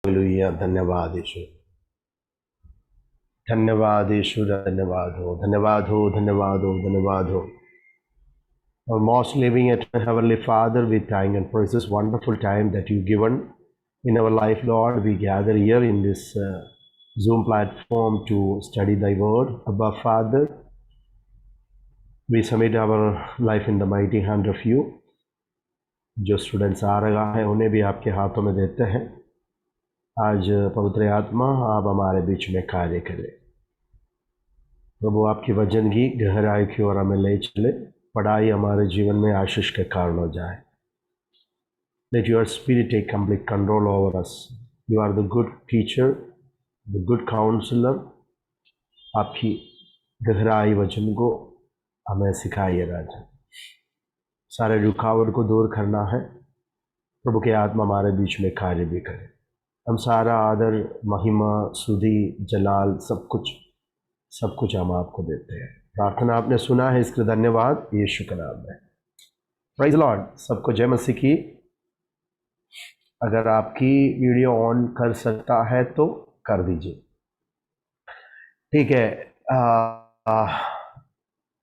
Hallelujah. धन्यवाद यीशु, धन्यवाद यीशु, धन्यवाद हो, धन्यवाद हो, धन्यवाद हो, धन्यवाद हो। Our most living eternal Heavenly Father, we thank and praise this wonderful time that you've given in our life, Lord. We gather here in this Zoom platform to study Thy Word. Abba, Father, we submit our life in the mighty hand of you. जो students आ रहा है उन्हें भी आपके हाथों में देते हैं। आज पवित्र आत्मा आप हमारे बीच में कार्य करें प्रभु, आपकी वचन की गहराई की ओर हमें ले चले, पढ़ाई हमारे जीवन में आशीष के कारण हो जाए। Let your spirit take complete control over us. You are the good teacher, the good counselor. आपकी गहराई वचन को हमें सिखाइए राजा। सारे रुकावट को दूर करना है प्रभु के आत्मा हमारे बीच में कार्य भी करे। हम सारा आदर, महिमा, स्तुति, जलाल सब कुछ हम आपको देते हैं। प्रार्थना आपने सुना है, इसके धन्यवाद यीशु के नाम में। Praise Lord. सबको जय मसीह की। अगर आपकी वीडियो ऑन कर सकता है तो कर दीजिए। ठीक है।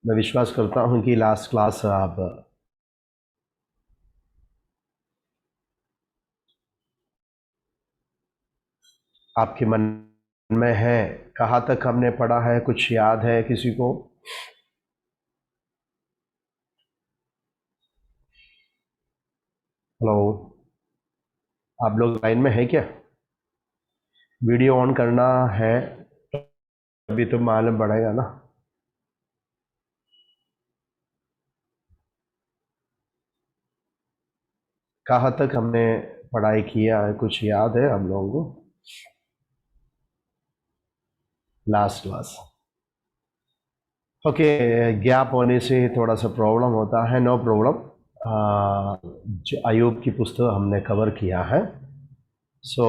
मैं विश्वास करता हूं कि लास्ट क्लास आपके मन में है। कहाँ तक हमने पढ़ा है, कुछ याद है किसी को? हेलो, आप लोग लाइन में है क्या? वीडियो ऑन करना है अभी तो मालूम पड़ेगा ना। कहाँ तक हमने पढ़ाई किया है, कुछ याद है हम लोगों को? Last class okay. गैप होने से थोड़ा सा प्रॉब्लम होता है, नो प्रॉब्लम। अयूब की पुस्तक हमने कवर किया है। सो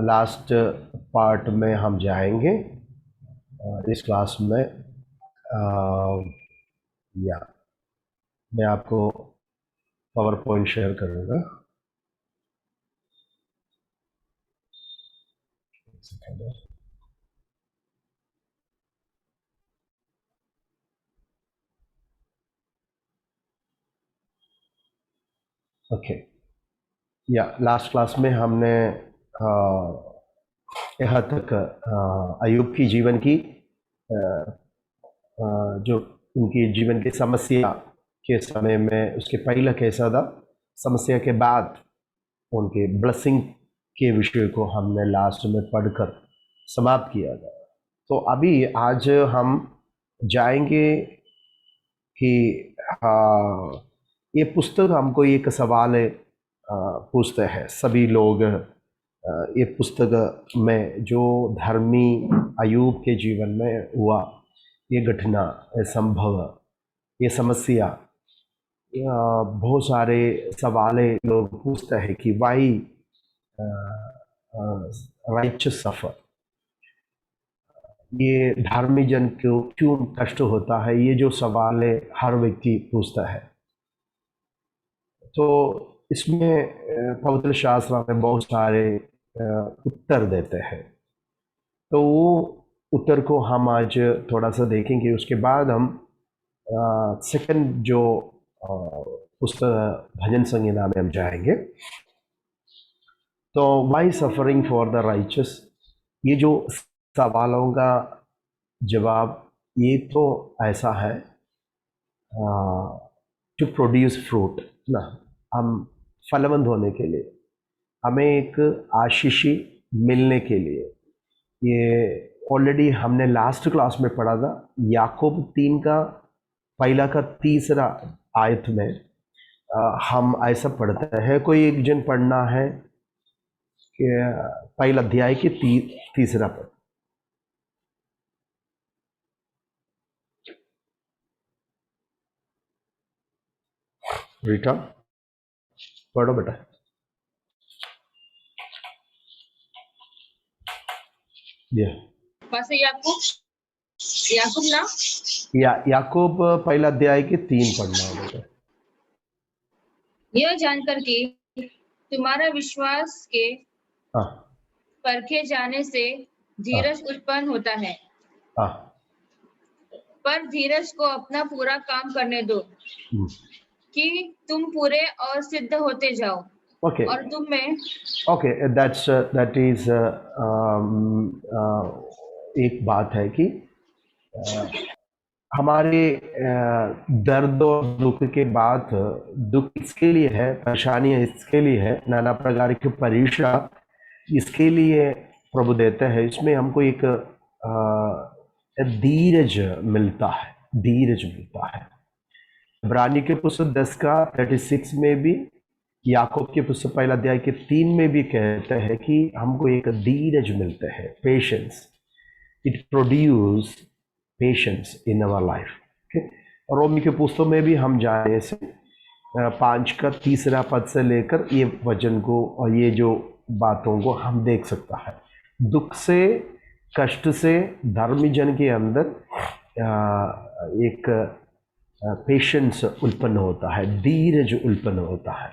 लास्ट पार्ट में हम जाएंगे इस क्लास में। या मैं आपको पावर पॉइंट शेयर करूँगा। ओके। या लास्ट क्लास में हमने यहाँ तक अयूब की जीवन की जो उनकी जीवन की समस्या के समय में उसके पहला कैसा था, समस्या के बाद उनके ब्लेसिंग के विषय को हमने लास्ट में पढ़कर समाप्त किया था। तो अभी आज हम जाएंगे कि ये पुस्तक हमको एक सवाल पूछते हैं सभी लोग। ये पुस्तक में जो धर्मी अयूब के जीवन में हुआ, ये घटना, ये संभव, ये समस्या, बहुत सारे सवाल लोग पूछते हैं कि वाई राइचस सफर, ये धार्मिक जन को क्यों कष्ट होता है, ये जो सवाल है हर व्यक्ति पूछता है। तो इसमें पवित्र शास्त्र में बहुत सारे उत्तर देते हैं। तो वो उत्तर को हम आज थोड़ा सा देखेंगे। उसके बाद हम सेकंड जो पुस्तक भजन संगीता में हम जाएंगे। तो why suffering for the righteous, ये जो सवालों का जवाब ये तो ऐसा है टू प्रोड्यूस फ्रूट ना, हम फलवंत होने के लिए, हमें एक आशीषी मिलने के लिए। ये ऑलरेडी हमने लास्ट क्लास में पढ़ा था, याकूब 3 का पहला का तीसरा आयत में हम ऐसा पढ़ते हैं। कोई एक जन पढ़ना है कि पहला अध्याय के तीसरा पद। रीटा पढ़ो बेटा। याकूब ना याकूब पहला अध्याय के 3 पढ़ना है बेटा। यह जानकर कि तुम्हारा विश्वास के परखे जाने से धीरज उत्पन्न होता है, हाँ पर धीरज को अपना पूरा काम करने दो कि तुम पूरे और सिद्ध होते जाओ। ओके और तुम में ओके दैट इज एक बात है कि हमारे दर्द और दुख के बाद दुख इसके लिए है, परेशानियां इसके लिए है, नाना प्रकार की परीक्षा इसके लिए प्रभु देते हैं। इसमें हमको एक धीरज मिलता है, धीरज मिलता है। इब्रानी के पुस्तक 10 का 36 में भी, याकूब के पुस्तक 1 अध्याय के 3 में भी कहते हैं कि हमको एक धीरज मिलता है, patience. It produce patience in our life. रोमी के पुस्तक में भी हम जाने से 5 का 3 पद से लेकर ये वचन को और ये जो बातों को हम देख सकता है। दुख से, कष्ट से धर्मी जन के अंदर एक पेशेंस उत्पन्न होता है, धीरज उत्पन्न होता है।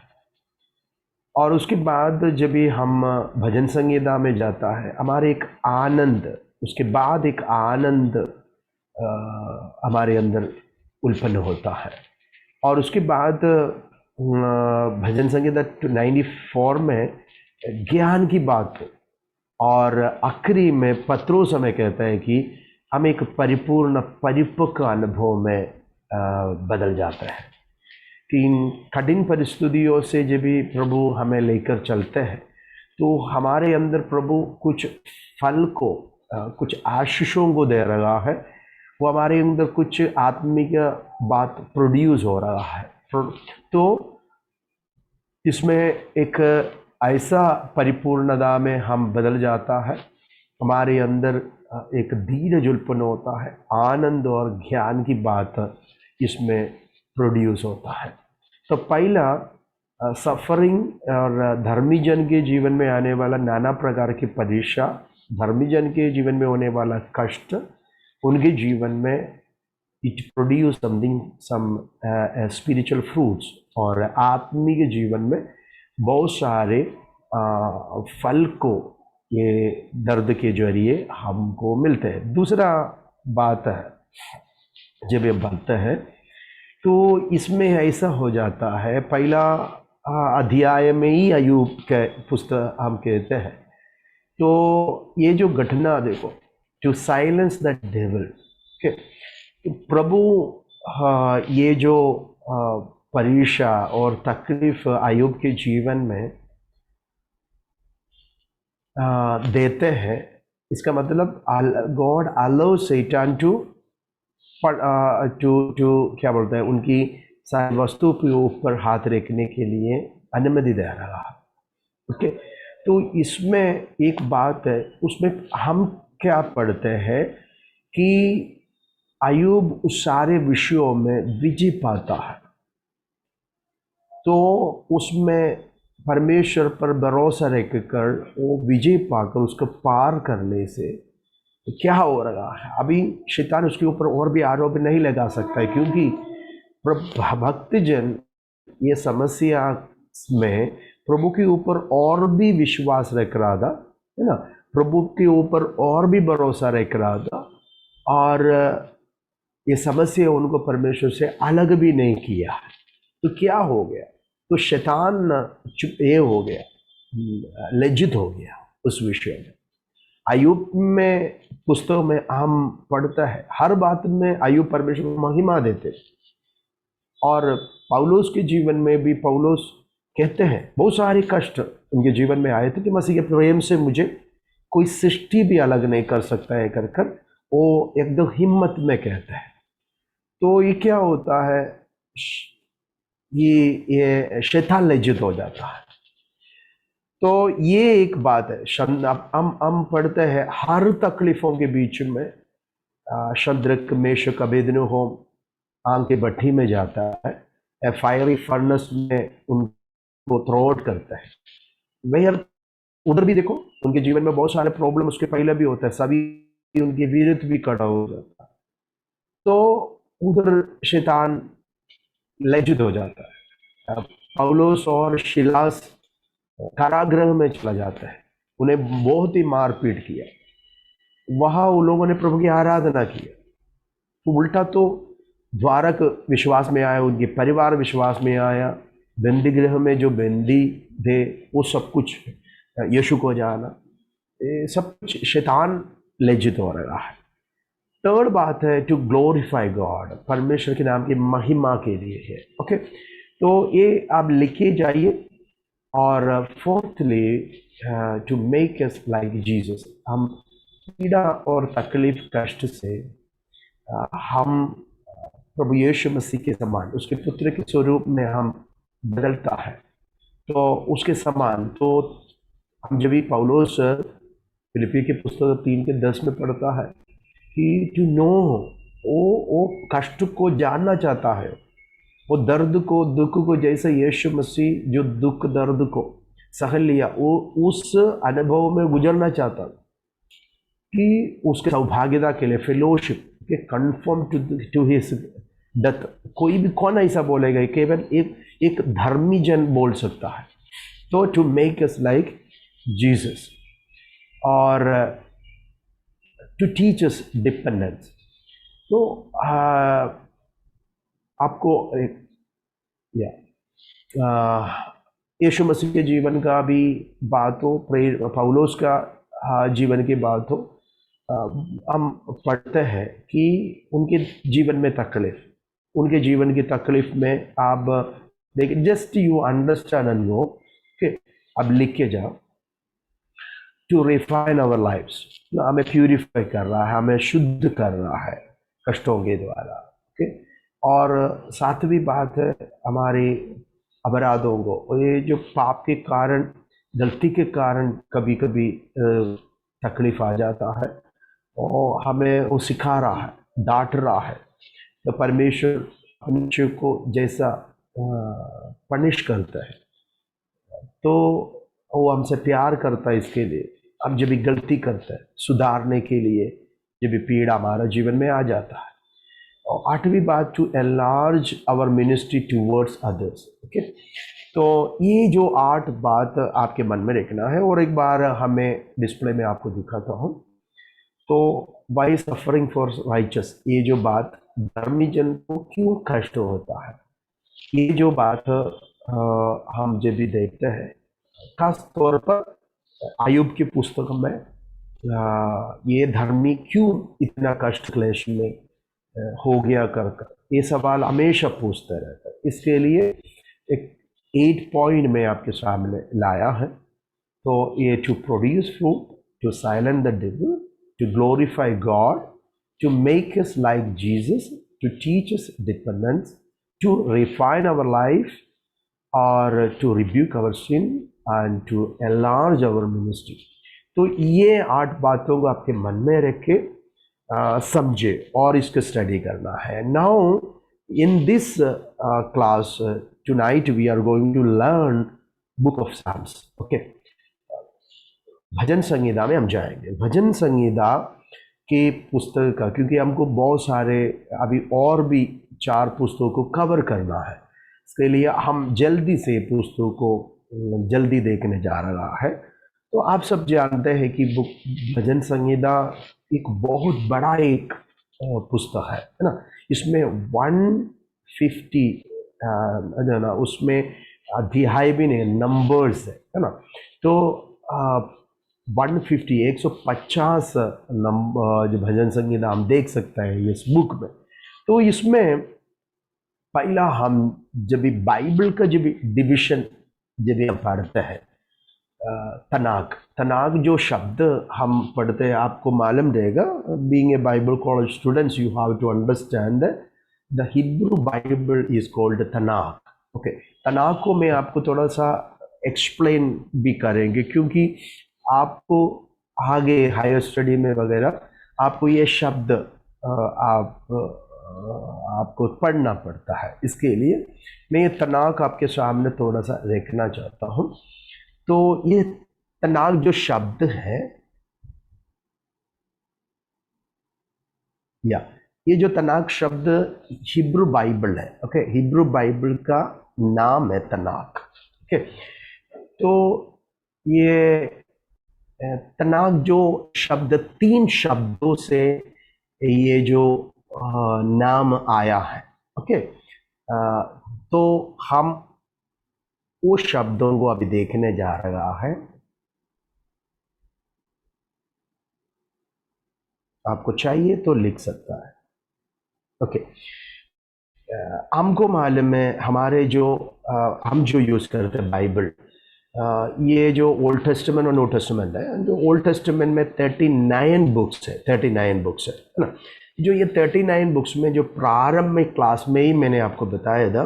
और उसके बाद जब भी हम भजन संगीता में जाता है, हमारे एक आनंद, उसके बाद एक आनंद हमारे अंदर उत्पन्न होता है। और उसके बाद भजन संगीता 94 में ज्ञान की बात, और आखिरी में पत्रोस हमें कहता है कि हम एक परिपूर्ण परिपक्व अनुभव में बदल जाता है। कि इन कठिन परिस्थितियों से जब भी प्रभु हमें लेकर चलते हैं तो हमारे अंदर प्रभु कुछ फल को, कुछ आशीषों को दे रहा है। वो हमारे अंदर कुछ आत्मिक बात प्रोड्यूस हो रहा है। तो इसमें एक ऐसा परिपूर्णता में हम बदल जाता है, हमारे अंदर एक धीरज उत्पन्न होता है, आनंद और ज्ञान की बात इसमें प्रोड्यूस होता है। तो पहला सफरिंग और धर्मी जन के जीवन में आने वाला नाना प्रकार की परीक्षा, धर्मी जन के जीवन में होने वाला कष्ट, उनके जीवन में it produce something, some spiritual fruits. और आत्मिक जीवन में बहुत सारे फल को ये दर्द के जरिए हमको मिलते हैं। दूसरा बात है, जब ये बनता है तो इसमें ऐसा हो जाता है, पहला अध्याय में ही अय्यूब के पुस्तक हम कहते हैं। तो ये जो घटना देखो, टू साइलेंस द डेविल, तो प्रभु ये जो परीक्षा और तकलीफ अय्यूब के जीवन में देते हैं, इसका मतलब गॉड अलाउ सैतान टू क्या बोलते हैं, उनकी सारी वस्तु के ऊपर हाथ रखने के लिए अनुमति दे रहा है। ओके, तो इसमें एक बात है, उसमें हम क्या पढ़ते हैं कि अय्यूब उस सारे विषयों में विजय पाता है। तो उसमें परमेश्वर पर भरोसा रखकर वो विजय पाकर उसको पार करने से क्या हो रहा है, अभी शैतान उसके ऊपर और भी आरोप नहीं लगा सकता है, क्योंकि भक्तजन ये समस्या में प्रभु के ऊपर और भी विश्वास रख रहा था, है ना, प्रभु के ऊपर और भी भरोसा रख रहा था, और ये समस्या उनको परमेश्वर से अलग भी नहीं किया। तो क्या हो गया, तो शैतान चुप ये हो गया, लज्जित हो गया उस विषय में। अय्यूब में पुस्तक में हम पढ़ता है, हर बात में अय्यूब परमेश्वर को महिमा देते। और पौलुस के जीवन में भी पौलुस कहते हैं बहुत सारे कष्ट उनके जीवन में आए थे कि मसीह के प्रेम से मुझे कोई सृष्टि भी अलग नहीं कर सकता है कर कर वो एकदम हिम्मत में कहता है। तो ये क्या होता है, ये शैतान लज्जित हो जाता है। तो ये एक बात है। हम पढ़ते हैं हर तकलीफों के बीच में शद्रक मेशक अबेदनगो आग की भट्ठी में जाता है, फायरी फर्नेस में उनको थ्रो आउट करता है। वही उधर भी देखो उनके जीवन में बहुत सारे प्रॉब्लम उसके पहले भी होता है, सभी उनके विरुद्ध भी खड़ा हो जाता है। तो उधर शैतान लज्जित हो जाता है। पौलुस और शिलास कारागृह में चला जाता है, उन्हें बहुत ही मारपीट किया, वहाँ उन लोगों ने प्रभु की आराधना किया। तो उल्टा तो द्वारक विश्वास में आया, उनके परिवार विश्वास में आया, बंदी गृह में जो बंदी थे वो सब कुछ यीशु को जाना, ये सब कुछ शैतान लज्जित हो रहा है। थर्ड बात है टू ग्लोरीफाई गॉड, परमेश्वर के नाम की महिमा के लिए है। ओके, तो ये आप लिखे जाइए। और fourthly to make us like Jesus, हम पीड़ा और तकलीफ कष्ट से हम प्रभु यीशु मसीह के समान, उसके पुत्र के स्वरूप में हम बदलता है, तो उसके समान। तो हम जब भी पौलुस फिलिपी के पुस्तक 3:10 में पढ़ता है कि टू नो, वो कष्ट को जानना चाहता है, वो दर्द को, दुख को, जैसे यीशु मसीह जो दुख दर्द को सह लिया, वो उस अनुभव में गुजरना चाहता कि उसके सौभाग्यता के लिए, फेलोशिप के कन्फर्म टू हिज डेथ। कोई भी कौन ऐसा बोलेगा, केवल एक धर्मी जन बोल सकता है। तो to make us like Jesus और टू टीच अस डिपेंडेंस। तो आपको या यीशु मसीह के जीवन का भी बात हो, पौलुस का जीवन की बात हो, हम पढ़ते हैं कि उनके जीवन में तकलीफ, उनके जीवन की तकलीफ में आप देखिए, just you understand and know कि अब लिख के जाओ, टू रिफाइन आवर लाइव्स, हमें प्यूरिफाई कर रहा है, हमें शुद्ध कर रहा है कष्टों के द्वारा। ओके, और सातवीं बात है हमारे अपराधों को, और ये जो पाप के कारण, गलती के कारण कभी कभी तकलीफ आ जाता है, और हमें वो सिखा रहा है, डांट रहा है। तो परमेश्वर मनुष्य को जैसा पनिश करता है, तो वो हमसे प्यार करता है। इसके लिए हम जब भी गलती करते हैं, सुधारने के लिए जब भी पीड़ा हमारा जीवन में आ जाता है। और आठवीं बात, to enlarge our ministry towards others. Okay, तो ये जो 8 बात आपके मन में रखना है, और एक बार हमें डिस्प्ले में आपको दिखाता हूँ। तो वाई सफरिंग फॉर राइचस, ये जो बात धर्मी जन को क्यों कष्ट होता है, ये जो बात हम जब भी देखते हैं, खास तौर पर आयुब की पुस्तक में, ये धर्मी क्यों इतना कष्ट क्लेश में हो गया कर, ये सवाल हमेशा पूछते रहता है। इसके लिए एक 8 पॉइंट में आपके सामने लाया है। तो ये to produce fruit, to silent the devil, to glorify God, to make us like Jesus, to teach us dependence, to refine our life, और to rebuke our sin, and to enlarge our ministry. तो ये 8 बातों को आपके मन में रख के समझे और इसको स्टडी करना है। Now in this class tonight we are going to learn book of Psalms. Okay, Bhajan संहिता में हम जाएंगे, भजन संहिता के पुस्तक का, क्योंकि हमको बहुत सारे अभी और भी 4 पुस्तकों को कवर करना है, इसके लिए हम जल्दी से पुस्तकों को जल्दी देखने जा रहा है। तो आप सब जानते हैं कि बुक भजन संहिता एक बहुत बड़ा एक पुस्तक है ना। इसमें 150 है ना, उसमें अध्याय भी नहीं, नंबर्स है ना। तो 150 नंबर जो भजन संहिता हम देख सकते हैं इस बुक में। तो इसमें पहला हम जब भी बाइबल का जब डिविजन जब हम पढ़ते हैं, तनाक जो शब्द हम पढ़ते हैं, आपको मालूम रहेगा, being a Bible college students you have to understand the Hebrew Bible is called Tanakh. Okay, Tanakh को मैं आपको थोड़ा सा एक्सप्लेन भी करेंगे, क्योंकि आपको आगे हायर स्टडी में वगैरह आपको ये शब्द आपको पढ़ना पड़ता है। इसके लिए मैं ये तनाक आपके सामने थोड़ा सा रखना चाहता हूँ। तो ये तनाक जो शब्द है, या ये जो तनाक शब्द हिब्रू बाइबल है, ओके, हिब्रू बाइबल का नाम है तनाक। ओके, तो ये तनाक जो शब्द 3 शब्दों से ये जो नाम आया है। ओके, तो हम वो शब्दों को अभी देखने जा रहा है। आपको चाहिए तो लिख सकता है। ओके, हमको मालूम है हमारे जो हम जो यूज़ करते हैं बाइबल, ये जो ओल्ड टेस्टामेंट और न्यू टेस्टामेंट है, जो ओल्ड टेस्टामेंट में 39 बुक्स है, 39 बुक्स है ना। जो ये 39 बुक्स में जो प्रारंभ में क्लास में ही मैंने आपको बताया था,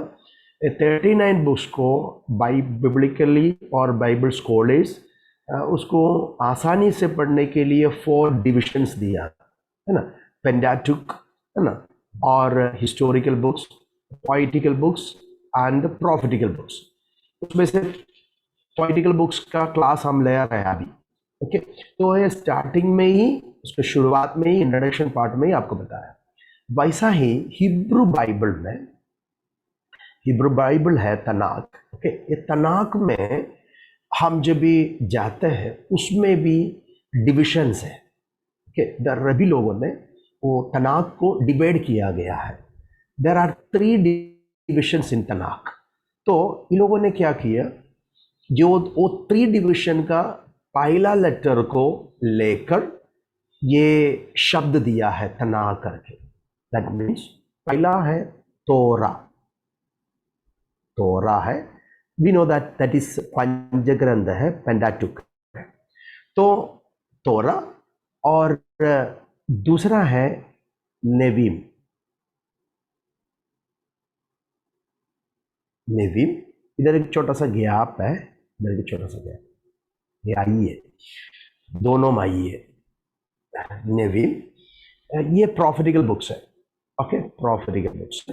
39 बुक्स को बिब्लिकली और बाइबल स्कॉलर्स उसको आसानी से पढ़ने के लिए 4 डिविजन्स दिया है ना। पेंटाटुक है ना, और historical books, poetical books and prophetical books. उसमें से पोइटिकल बुक्स का क्लास हम ले रहे हैं अभी। ओके, तो ये स्टार्टिंग में ही, उसके शुरुआत में ही, इंट्रोडक्शन पार्ट में ही आपको बताया। वैसा ही हिब्रू बाइबल में, हिब्रू बाइबल है तनाक। ओके, ये तनाक में हम जब भी जाते हैं उसमें भी डिविजन्स है। ओके, रबी लोगों ने वो तनाक को डिवाइड किया गया है। There are 3 divisions in Tanakh. तो इन लोगों ने क्या किया, जो वो 3 डिविजन का पहला लेटर को लेकर ये शब्द दिया है तना करके। दैट मीन्स पहला है तोरा, तोरा है, we know that that is पंचग्रंथ है, पेंटाटुक। तो तोरा, और दूसरा है नेवीम। नेवीम, इधर एक छोटा सा गैप है, इधर एक छोटा सा गैप, ये आई है, दोनों में आई है नेवीम। ये प्रॉफिटिकल बुक्स है। ओके, प्रॉफिटिकल बुक्स,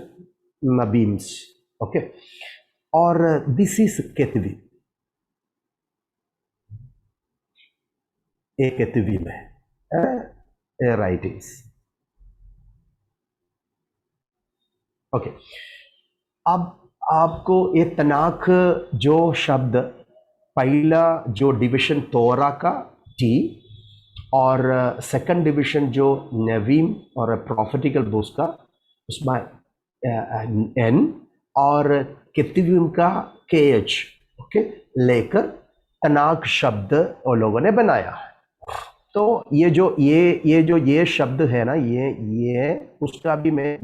नबीम्स। ओके, और this is Ketuvim, a Ketuvim में राइटिंग्स। ओके, अब आपको ये तनाक जो शब्द पहला जो डिविजन तोरा का टी, और सेकंड डिविजन जो नवीम और प्रॉफिटिकल बुक्स का उसमें एन, और केतिविम का के एच, ओके, लेकर तनाक शब्द और लोगों ने बनाया है। तो ये शब्द है ना, ये उसका भी मैं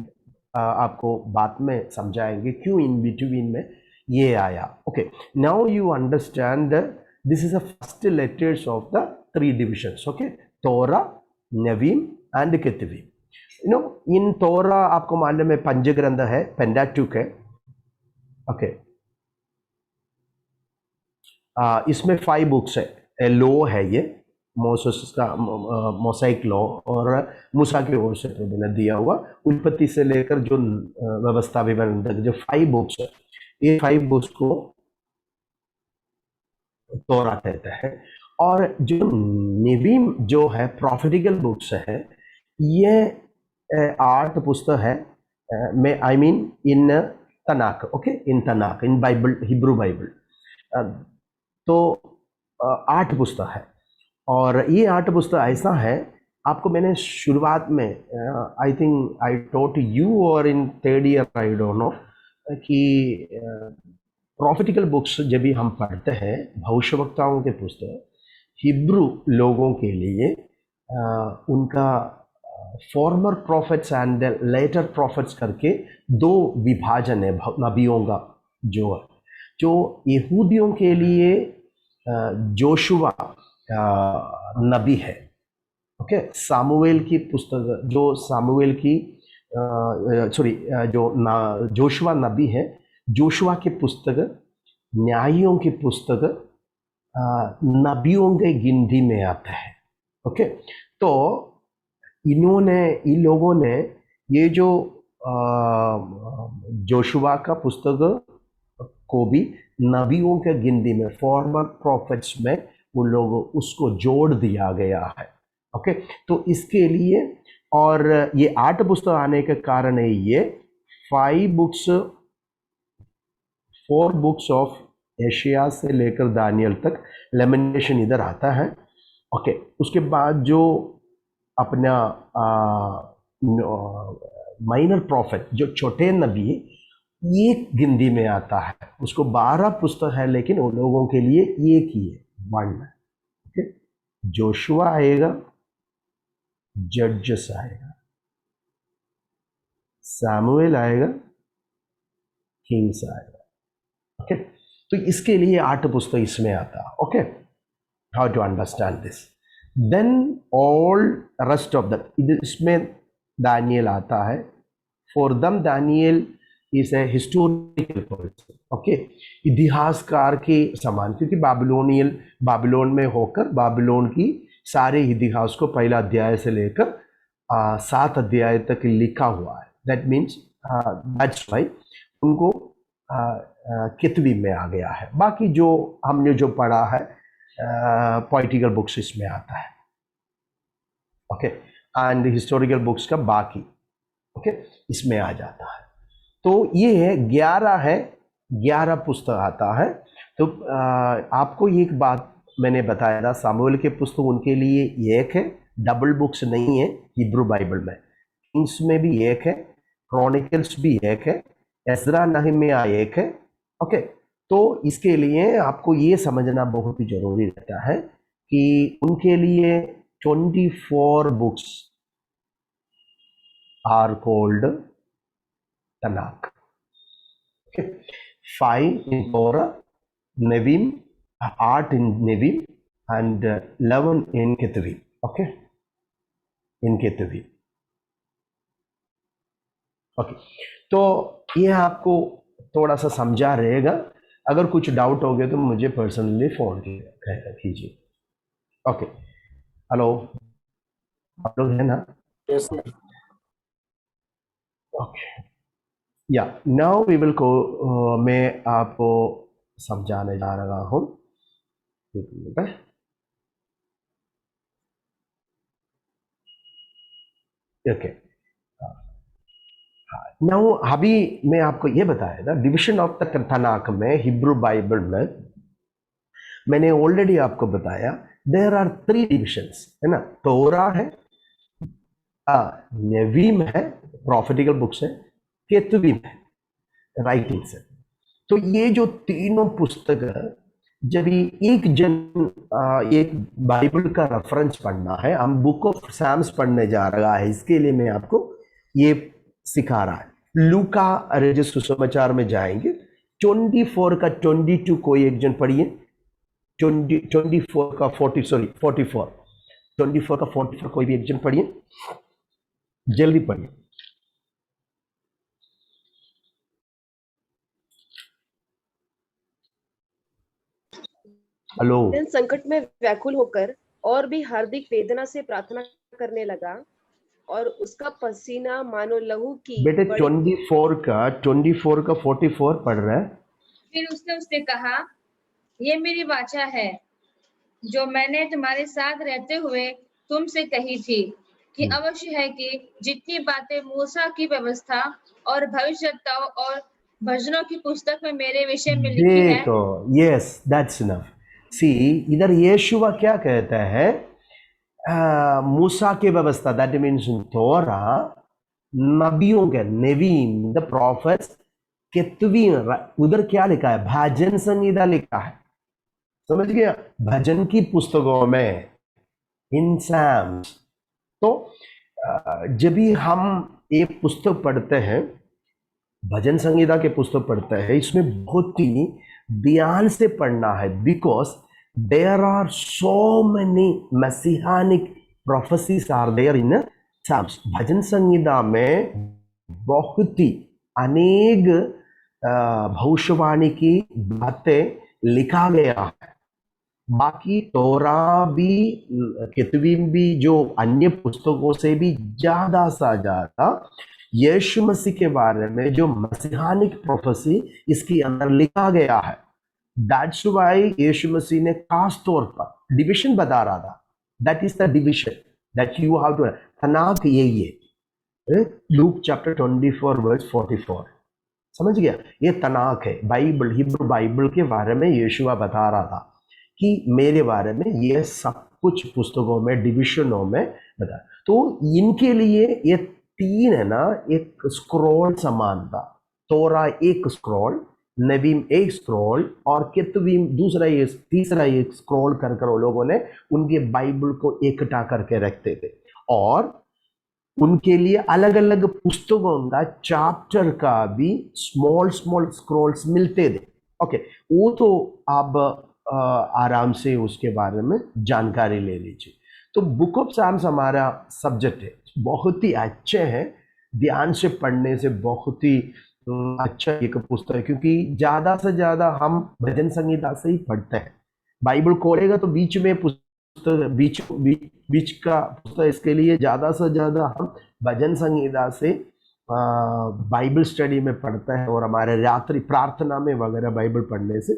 आपको बाद में समझाएंगे क्यों इन बिटवीन में ये आया। Okay, now you understand this is the first letters of the 3 divisions. Okay, तोरा, नवीम एंड केतवीम। यू नो, इन तोरा आपको मालूम है पंचग्रंथ है, पेंटाटुक है। ओके, इसमें 5 बुक्स है। लॉ है ये, मोसेस का मोसाइक लॉ, और मूसा की ओर से प्रभु ने दिया हुआ उत्पत्ति से लेकर जो व्यवस्था विवरण तक जो 5 बुक्स है, ये 5 बुक्स को तोरा कहते हैं। और जो निवीम जो है प्रॉफिटिकल बुक्स है, ये 8 पुस्तक है में, I mean in Tanakh. Okay, in Tanakh, in Bible, Hebrew Bible. तो 8 पुस्तक है, और ये 8 पुस्तक ऐसा है, आपको मैंने शुरुआत में I think I taught you और इन 3rd year I don't know, कि प्रॉफिटिकल बुक्स जब भी हम पढ़ते हैं, भविष्यवक्ताओं के पुस्तक, हिब्रू लोगों के लिए उनका farmer profits and later profits करके 2 विभाजन है नबियों का। जो यहूदियों के लिए जोशुआ नबी है। ओके, सामुएल की पुस्तक, जो सामुएल की जो जोशुआ नबी है, जोशुआ की पुस्तक न्यायियों की पुस्तक नबियों के गिनती में आता है। ओके, तो इन लोगों ने ये जो जोशुआ का पुस्तक को भी नबियों के गिनती में, फॉर्मर प्रॉफिट्स में, उन लोगों उसको जोड़ दिया गया है। ओके, तो इसके लिए, और ये 8 पुस्तक आने के कारण है ये 4 बुक्स ऑफ एशिया से लेकर दानियल तक, लेमिनेशन इधर आता है, ओके, उसके बाद जो अपना माइनर प्रॉफिट, जो छोटे नबी, ये गिनती में आता है। उसको 12 पुस्तक है, लेकिन उन लोगों के लिए एक ही है, वन है। ओके, जोशुआ आएगा, जजेस आएगा, सैमुएल आएगा, किंग्स आएगा। ओके, तो इसके लिए 8 पुस्तक इसमें आता है। Okay, how to understand this, then all rest of the, इसमें दानियल आता है। For them Daniel is a historical person. Okay, इतिहासकार के समान, क्योंकि बाबिलोन में होकर बाबिलोन की सारे इतिहास को पहला अध्याय से लेकर 7 अध्याय तक लिखा हुआ है। दैट मीन्स दैट्स वाई उनको कितवी में आ गया है। बाकी जो हमने जो पढ़ा है पोइटिकल बुक्स इसमें आता है। ओके, एंड हिस्टोरिकल बुक्स का बाकी ओके इसमें आ जाता है। तो ये है 11 पुस्तक आता है। तो आपको एक बात मैंने बताया था, सामुएल के पुस्तक उनके लिए एक है, डबल बुक्स नहीं है हिब्रू बाइबल में। किंग्स में भी एक है, क्रॉनिकल्स भी एक है, एजरा नहमिया एक है। ओके, तो इसके लिए आपको ये समझना बहुत ही जरूरी रहता है कि उनके लिए 24 books are called Tanakh. 5 in Torah, Nevim, 8 in Nevim, and 11 in Ketuvim. Okay, in Ketuvim. Okay, तो ये आपको थोड़ा सा समझा रहेगा। अगर कुछ डाउट हो गया तो मुझे पर्सनली फोन कीजिए। ओके, हेलो, आप लोग हैं ना? Yes, sir. ओके, या नाउ वी विल को मैं आपको समझाने जा रहा हूँ। ओके, नाउ अभी मैं आपको ये बताया था डिविजन ऑफ द तनाक में, हिब्रू बाइबल में मैंने ऑलरेडी आपको बताया देयर आर 3 डिविजन्स, है ना। तोरा है, नेवीम है, प्रॉफिटिकल बुक्स है, केतुबीम है, राइटिंग्स है। तो ये जो तीनों पुस्तक है, जब एक बाइबल का रेफरेंस पढ़ना है, हम बुक ऑफ सैम्स पढ़ने जा रहा है, इसके लिए मैं आपको ये सिखा रहा है। लूका रचित सुसमाचार में जाएंगे, 24 का 22 कोई एक जन पढ़िए, 24 का 44, 24 का 44 कोई भी एक जन पढ़िए, जल्दी पढ़िए। हेलो, संकट में व्याकुल होकर और भी हार्दिक वेदना से प्रार्थना करने लगा और उसका पसीना मानो लहू की बेटे बड़ी 24 का 44 पढ़ रहा है। फिर उसने उससे कहा, ये मेरी वाचा है जो मैंने तुम्हारे साथ रहते हुए तुमसे कही थी कि अवश्य है कि जितनी बातें मूसा की व्यवस्था और भविष्यवक्ताओं और भजनों की पुस्तक में मेरे विषय में लिखी है। देखो, यस दैट्स इनफ। सी, इधर यीशुआ क्या कहता है, मूसा की व्यवस्था, दैट मीन्स तोरा, नबियों के, नेवीम, द प्रॉफिट्स, केतुबीम, उधर क्या लिखा है, भजन संहिता लिखा है। समझ गया, भजन की पुस्तकों में, इन सैम्स। तो जब भी हम एक पुस्तक पढ़ते हैं, भजन संहिता के पुस्तक पढ़ते हैं, इसमें बहुत ही ध्यान से पढ़ना है, because there are so many messianic prophecies are there in Psalms. भजन संहिता में बहुत ही अनेक भविष्यवाणी की बातें लिखा गया है। बाकी तोरा भी, केतुबीम भी, जो अन्य पुस्तकों से भी ज्यादा सा ज्यादा यीशु मसीह के बारे में जो मसीहानिक प्रोफेसी इसके अंदर लिखा गया है। दैट्स व्हाई यीशु मसीह ने खास तौर पर डिविजन बता रहा था, that is the division that you have to, Tanakh यही है। लूक चैप्टर 24 वर्स 44, समझ गया, ये तनाक है। बाइबल, हिब्रू बाइबल के बारे में यीशुआ बता रहा था कि मेरे बारे में ये सब कुछ पुस्तकों में डिविजनों में बताया। तो इनके लिए ये तीन है ना, एक स्क्रॉल समान था। तोरा एक स्क्रॉल, नवीम एक स्क्रॉल और केतुवीम दूसरा, ये तीसरा एक स्क्रॉल कर कर वो लोगों ने उनके बाइबल को इकट्ठा करके रखते थे। और उनके लिए अलग अलग पुस्तकों का चैप्टर का भी स्मॉल स्मॉल स्क्रॉल्स मिलते थे। ओके, वो तो आप आराम से उसके बारे में जानकारी ले लीजिए। तो बुक ऑफ साम्स हमारा सब्जेक्ट है, बहुत ही अच्छे हैं, ध्यान से पढ़ने से बहुत ही अच्छा एक पुस्तक है, क्योंकि ज़्यादा से ज़्यादा हम भजन संहिता से ही पढ़ते हैं। बाइबल खोलेगा तो बीच में पुस्तक बीच का पुस्तक, इसके लिए ज़्यादा से ज़्यादा हम भजन संहिता से बाइबल स्टडी में पढ़ते हैं और हमारे रात्रि प्रार्थना में वगैरह बाइबल पढ़ने से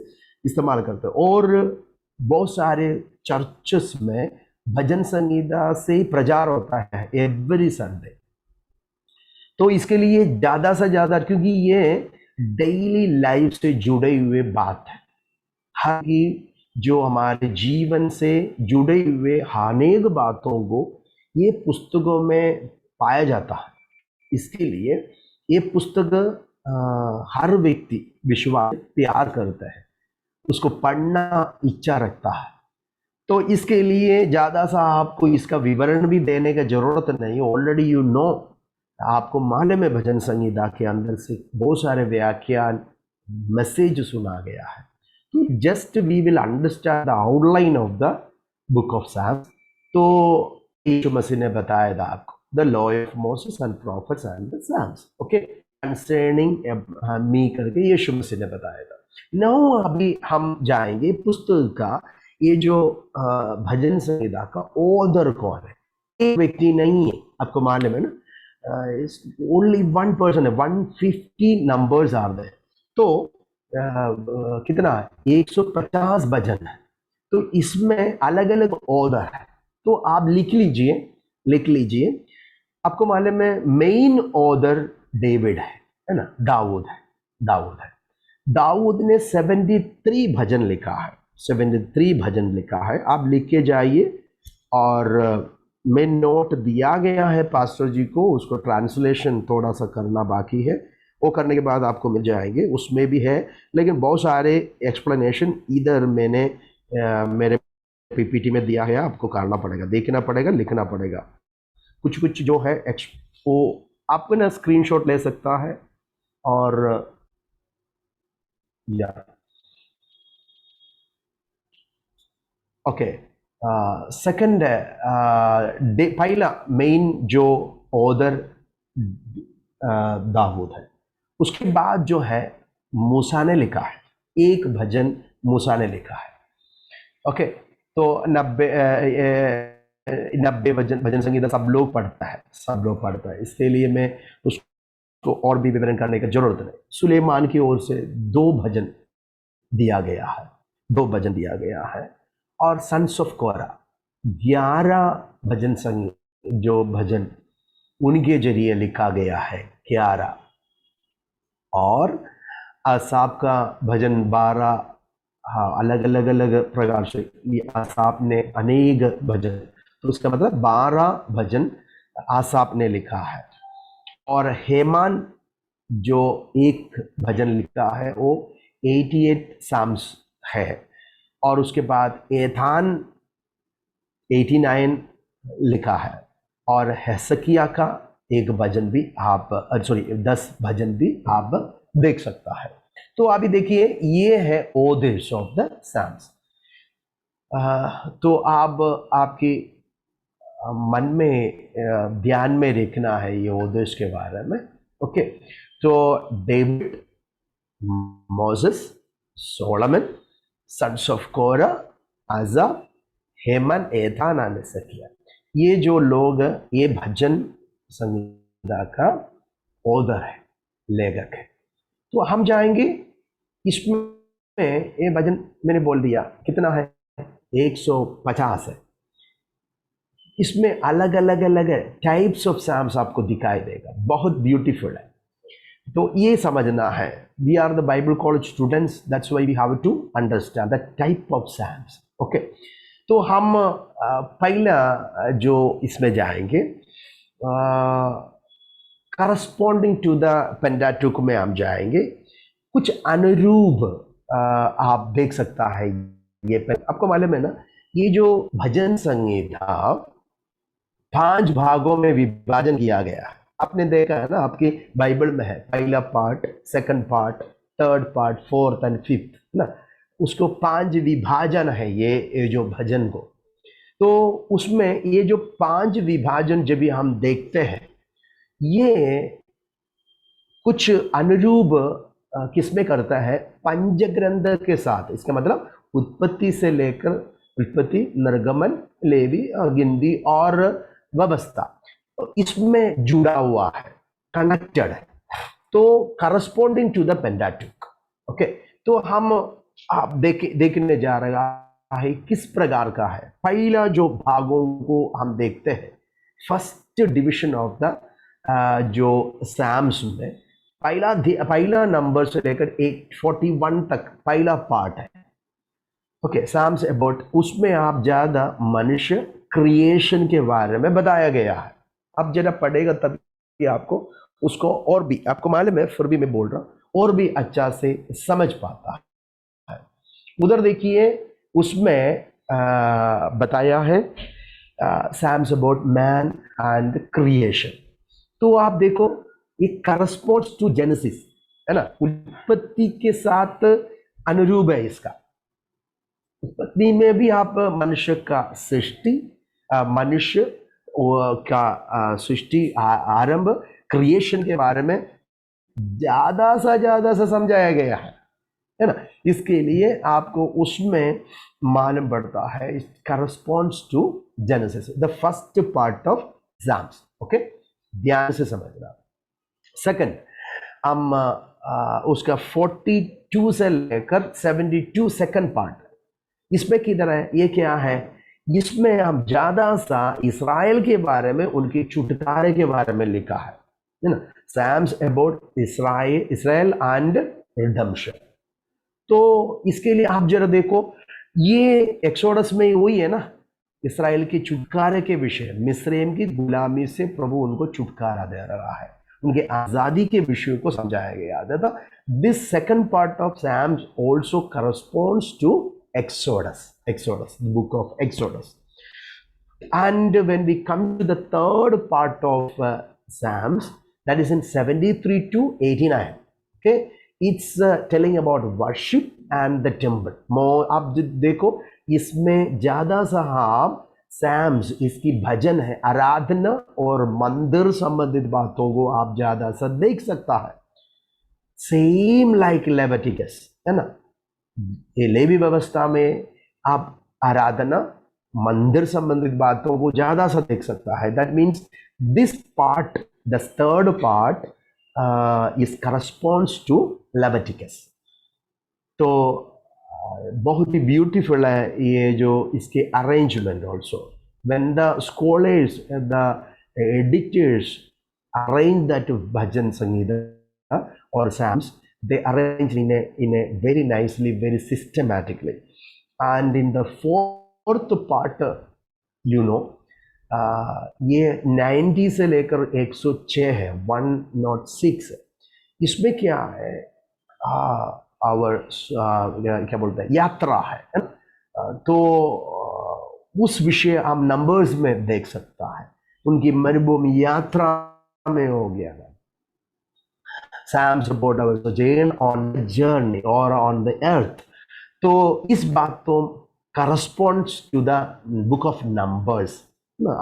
इस्तेमाल करते हैं। और बहुत सारे चर्चेस में भजन संहिता से ही प्रचार होता है एवरी संडे। तो इसके लिए ज़्यादा से ज़्यादा, क्योंकि ये डेली लाइफ से जुड़े हुए बात है, हर की जो हमारे जीवन से जुड़े हुए अनेक बातों को ये पुस्तकों में पाया जाता है। इसके लिए ये पुस्तक हर व्यक्ति विश्वास प्यार करता है, उसको पढ़ना इच्छा रखता है। तो इसके लिए ज़्यादा सा आपको इसका विवरण भी देने की जरूरत नहीं, ऑलरेडी यू नो, आपको मालूम है भजन संहिता के अंदर से बहुत सारे व्याख्यान मैसेज सुना गया है। तो just we will understand the outline of the book of Psalms. तो यीशु मसीह ने बताया था आपको the law of Moses and prophets and the Psalms, okay, concerning me करके यीशु मसीह ने बताया था। नाउ अभी हम जाएंगे पुस्तक का, ये जो भजन संहिता का ऑथर कौन है। एक व्यक्ति नहीं है, आपको मालूम है ना, ओनली वन पर्सन है, 150 नंबर्स आर देयर। तो कितना है, 150 भजन है। तो इसमें अलग अलग ऑथर है, तो आप लिख लीजिए। आपको मालूम है मेन ऑथर डेविड है ना, दाऊद है। दाऊद ने 73 भजन लिखा है, 73 भजन लिखा है। आप लिख के जाइए, और मैं नोट दिया गया है पास्टर जी को, उसको ट्रांसलेशन थोड़ा सा करना बाकी है, वो करने के बाद आपको मिल जाएंगे, उसमें भी है। लेकिन बहुत सारे एक्सप्लेनेशन इधर मैंने मेरे पीपीटी में दिया है, आपको करना पड़ेगा, देखना पड़ेगा, लिखना पड़ेगा। कुछ जो है वो आपको ना स्क्रीनशॉट ले सकता है, और या ओके, सेकंड पहला मेन जो ऑथर दाऊद है। उसके बाद जो है मूसा ने लिखा है, एक भजन मूसा ने लिखा है। ओके, तो 90 भजन संगीता सब लोग पढ़ता है, इसके लिए मैं उसको और भी विवरण करने की जरूरत नहीं। सुलेमान की ओर से 2 भजन दिया गया है, और सन्स ऑफ कोरा 11 भजन संगीत जो भजन उनके जरिए लिखा गया है 11, और आसाप का भजन 12। हाँ, अलग प्रकार से आसाप ने अनेक भजन, तो उसका मतलब 12 भजन आसाप ने लिखा है। और हेमान जो एक भजन लिखा है वो 88 साम्स है। और उसके बाद एथान 89 लिखा है, और हेसकिया का एक भजन भी आप 10 भजन भी आप देख सकता है। तो अभी देखिए, ये है ऑथर्स ऑफ द साम्स। तो आप आपकी मन में ध्यान में रखना है ये ऑथर्स के बारे में। ओके, तो David, Moses, Solomon, sons of Korah, Asaph, Heman, Ethan और हेसकिया, ये जो लोग ये भजन संहिता का ऑथर है, लेखक है। तो हम जाएंगे इसमें, ये भजन मैंने बोल दिया कितना है, 150 है। इसमें अलग अलग टाइप्स ऑफ साम्स आपको दिखाई देगा, बहुत ब्यूटीफुल है। तो ये समझना है, we are the Bible college students, that's why we have to understand the type of Psalms. Okay, तो हम पहला जो इसमें जाएंगे करस्पॉन्डिंग टू द पेंटाटुक में हम जाएंगे। कुछ अनुरूप आप देख सकता है। ये आपको मालूम है ना, ये जो भजन संगीत था 5 भागों में विभाजन किया गया है। आपने देखा है ना, आपकी बाइबल में है पहला part, second part, third part, fourth and fifth ना। उसको 5 विभाजन है ये जो भजन को। तो उसमें ये जो 5 विभाजन जब भी हम देखते हैं, ये कुछ अनुरूप किसमें करता है, पंचग्रंथ के साथ। इसका मतलब उत्पत्ति से लेकर उत्पत्ति, निर्गमन, लेवी और गिनती और व्यवस्था, तो इसमें जुड़ा हुआ है, कनेक्टेड है। तो करस्पॉन्डिंग टू द पेंटाटुक। ओके, तो हम आप देखने जा रहा है किस प्रकार का है। पहला जो भागों को हम देखते हैं, फर्स्ट डिविजन ऑफ द जो सैम्स में पहला नंबर से लेकर 841 तक पहला पार्ट है। ओके, साम्स अबाउट, उसमें आप ज्यादा मनुष्य क्रिएशन के बारे में बताया गया है। अब जरा पढ़ेगा तब आपको उसको और भी, आपको मालूम है फिर भी मैं बोल रहा हूं, और भी अच्छा से समझ पाता है। उधर देखिए, उसमें बताया है Psalms about man and creation. तो आप देखो, ये करस्पॉन्ड्स टू जेनेसिस है ना, उत्पत्ति के साथ अनुरूप है इसका। उत्पत्ति में भी आप मनुष्य का सृष्टि, मनुष्य का सृष्टि आरंभ, क्रिएशन के बारे में ज्यादा से समझाया गया है ना। इसके लिए आपको उसमें मालूम पड़ता है, it corresponds to Genesis, the first part of Psalms. Okay, ध्यान से समझना। सेकंड, हम उसका 42 से लेकर 72 सेकंड पार्ट, इसमें किधर है, ये क्या है, इसमें हम ज्यादा सा इस्राएल के बारे में, उनके छुटकारे के बारे में लिखा है ना। Psalms about Israel and redemption. तो इसके लिए आप जरा देखो, ये एक्सोडस में हुई है ना, इस्राएल के छुटकारे के विषय, मिस्रैम की गुलामी से प्रभु उनको छुटकारा दे रहा है, उनके आजादी के विषय को समझाया गया था। This second part of Psalms also corresponds to Exodus, the book of Exodus. And when we come to the third part of Psalms, that is in 73 to 89. Okay, it's telling about worship and the temple. More आप देखो, इसमें ज्यादा सा हम Psalms, इसकी भजन है, आराधना और मंदिर संबंधित बातों को आप ज्यादा सा देख सकता है। सेम लाइक लेविटिकस है ना, ये लेवी व्यवस्था में आप आराधना, मंदिर संबंधित बातों को ज्यादा सा देख सकता है। That means this part, the third part is corresponds to Leviticus. तो बहुत ही ब्यूटीफुल है ये जो इसके arrangement also. When the scholars, the editors arrange that Bhajan Sangeet और Psalms, they arrange in a very nicely, very systematically. And in the fourth part, you know, ये 90 से लेकर 106 है, 106 है। इसमें क्या है, क्या बोलते हैं, यात्रा है। तो उस विषय हम नंबर्स में देख सकता है, उनकी मरुभूमि यात्रा में हो गया है। Psalms about our sojourn on the journey or on the earth. तो इस बात तो corresponds to the book of Numbers।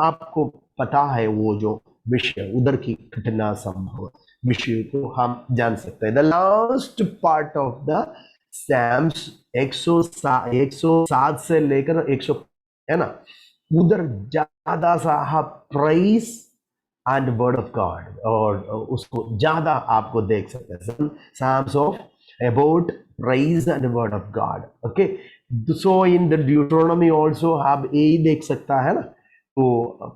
आपको पता है वो जो विषय, उधर की घटना संभव विषय को हम जान सकते हैं। The last part of the Psalms 107 से लेकर 100 है ना, उधर ज्यादा सा praise and word of God, और उसको ज्यादा आपको देख सकते हैं। Psalms of about praise and word of God. Okay, so in the Deuteronomy also आप यही देख सकता है ना, तो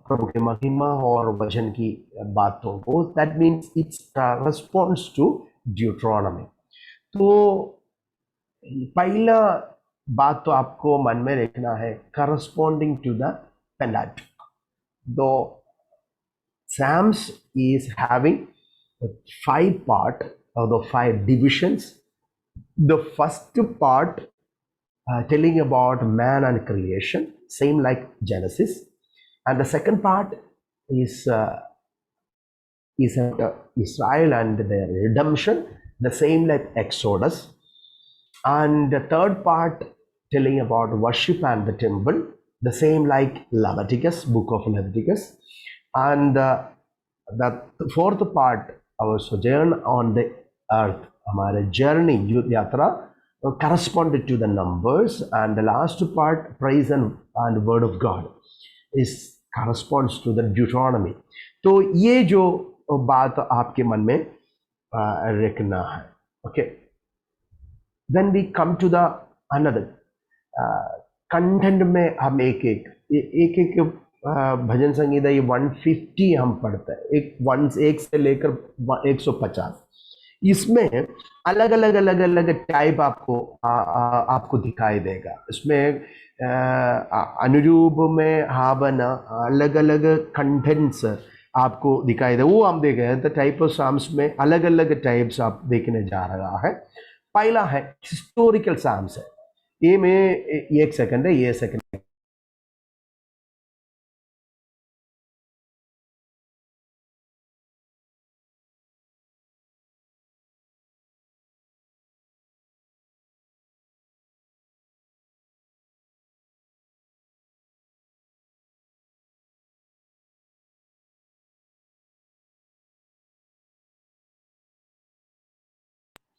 प्रभु की महिमा और वचन की बातों को, that means it's a response to Deuteronomy। तो पहला बात तो आपको मन में रखना है, corresponding to the Pentateuch. Though Psalms is having 5 part or the 5 divisions. The first part telling about man and creation, same like Genesis, and the second part is Israel and their redemption, the same like Exodus, and the third part telling about worship and the temple, the same like Leviticus, book of Leviticus, and the fourth part our sojourn on the earth, हमारे journey जो यात्रा corresponded to the numbers, and the last part praise and word of God is corresponds to the Deuteronomy. तो ये जो बात आपके मन में रखना है. Okay, then we come to the another content में हम एक भजन संगीता ये 150 हम पढ़ते हैं, एक से लेकर 150. इसमें अलग अलग टाइप आपको दिखाई देगा. इसमें अनुरूप में हावन अलग अलग कंटेंट्स आपको दिखाई दे, वो हम देख रहे हैं. द टाइप ऑफ साम्स में अलग अलग टाइप्स आप देखने जा रहा है. पहला है हिस्टोरिकल साम्स है. ये में एक सेकंड है, ये सेकंड है.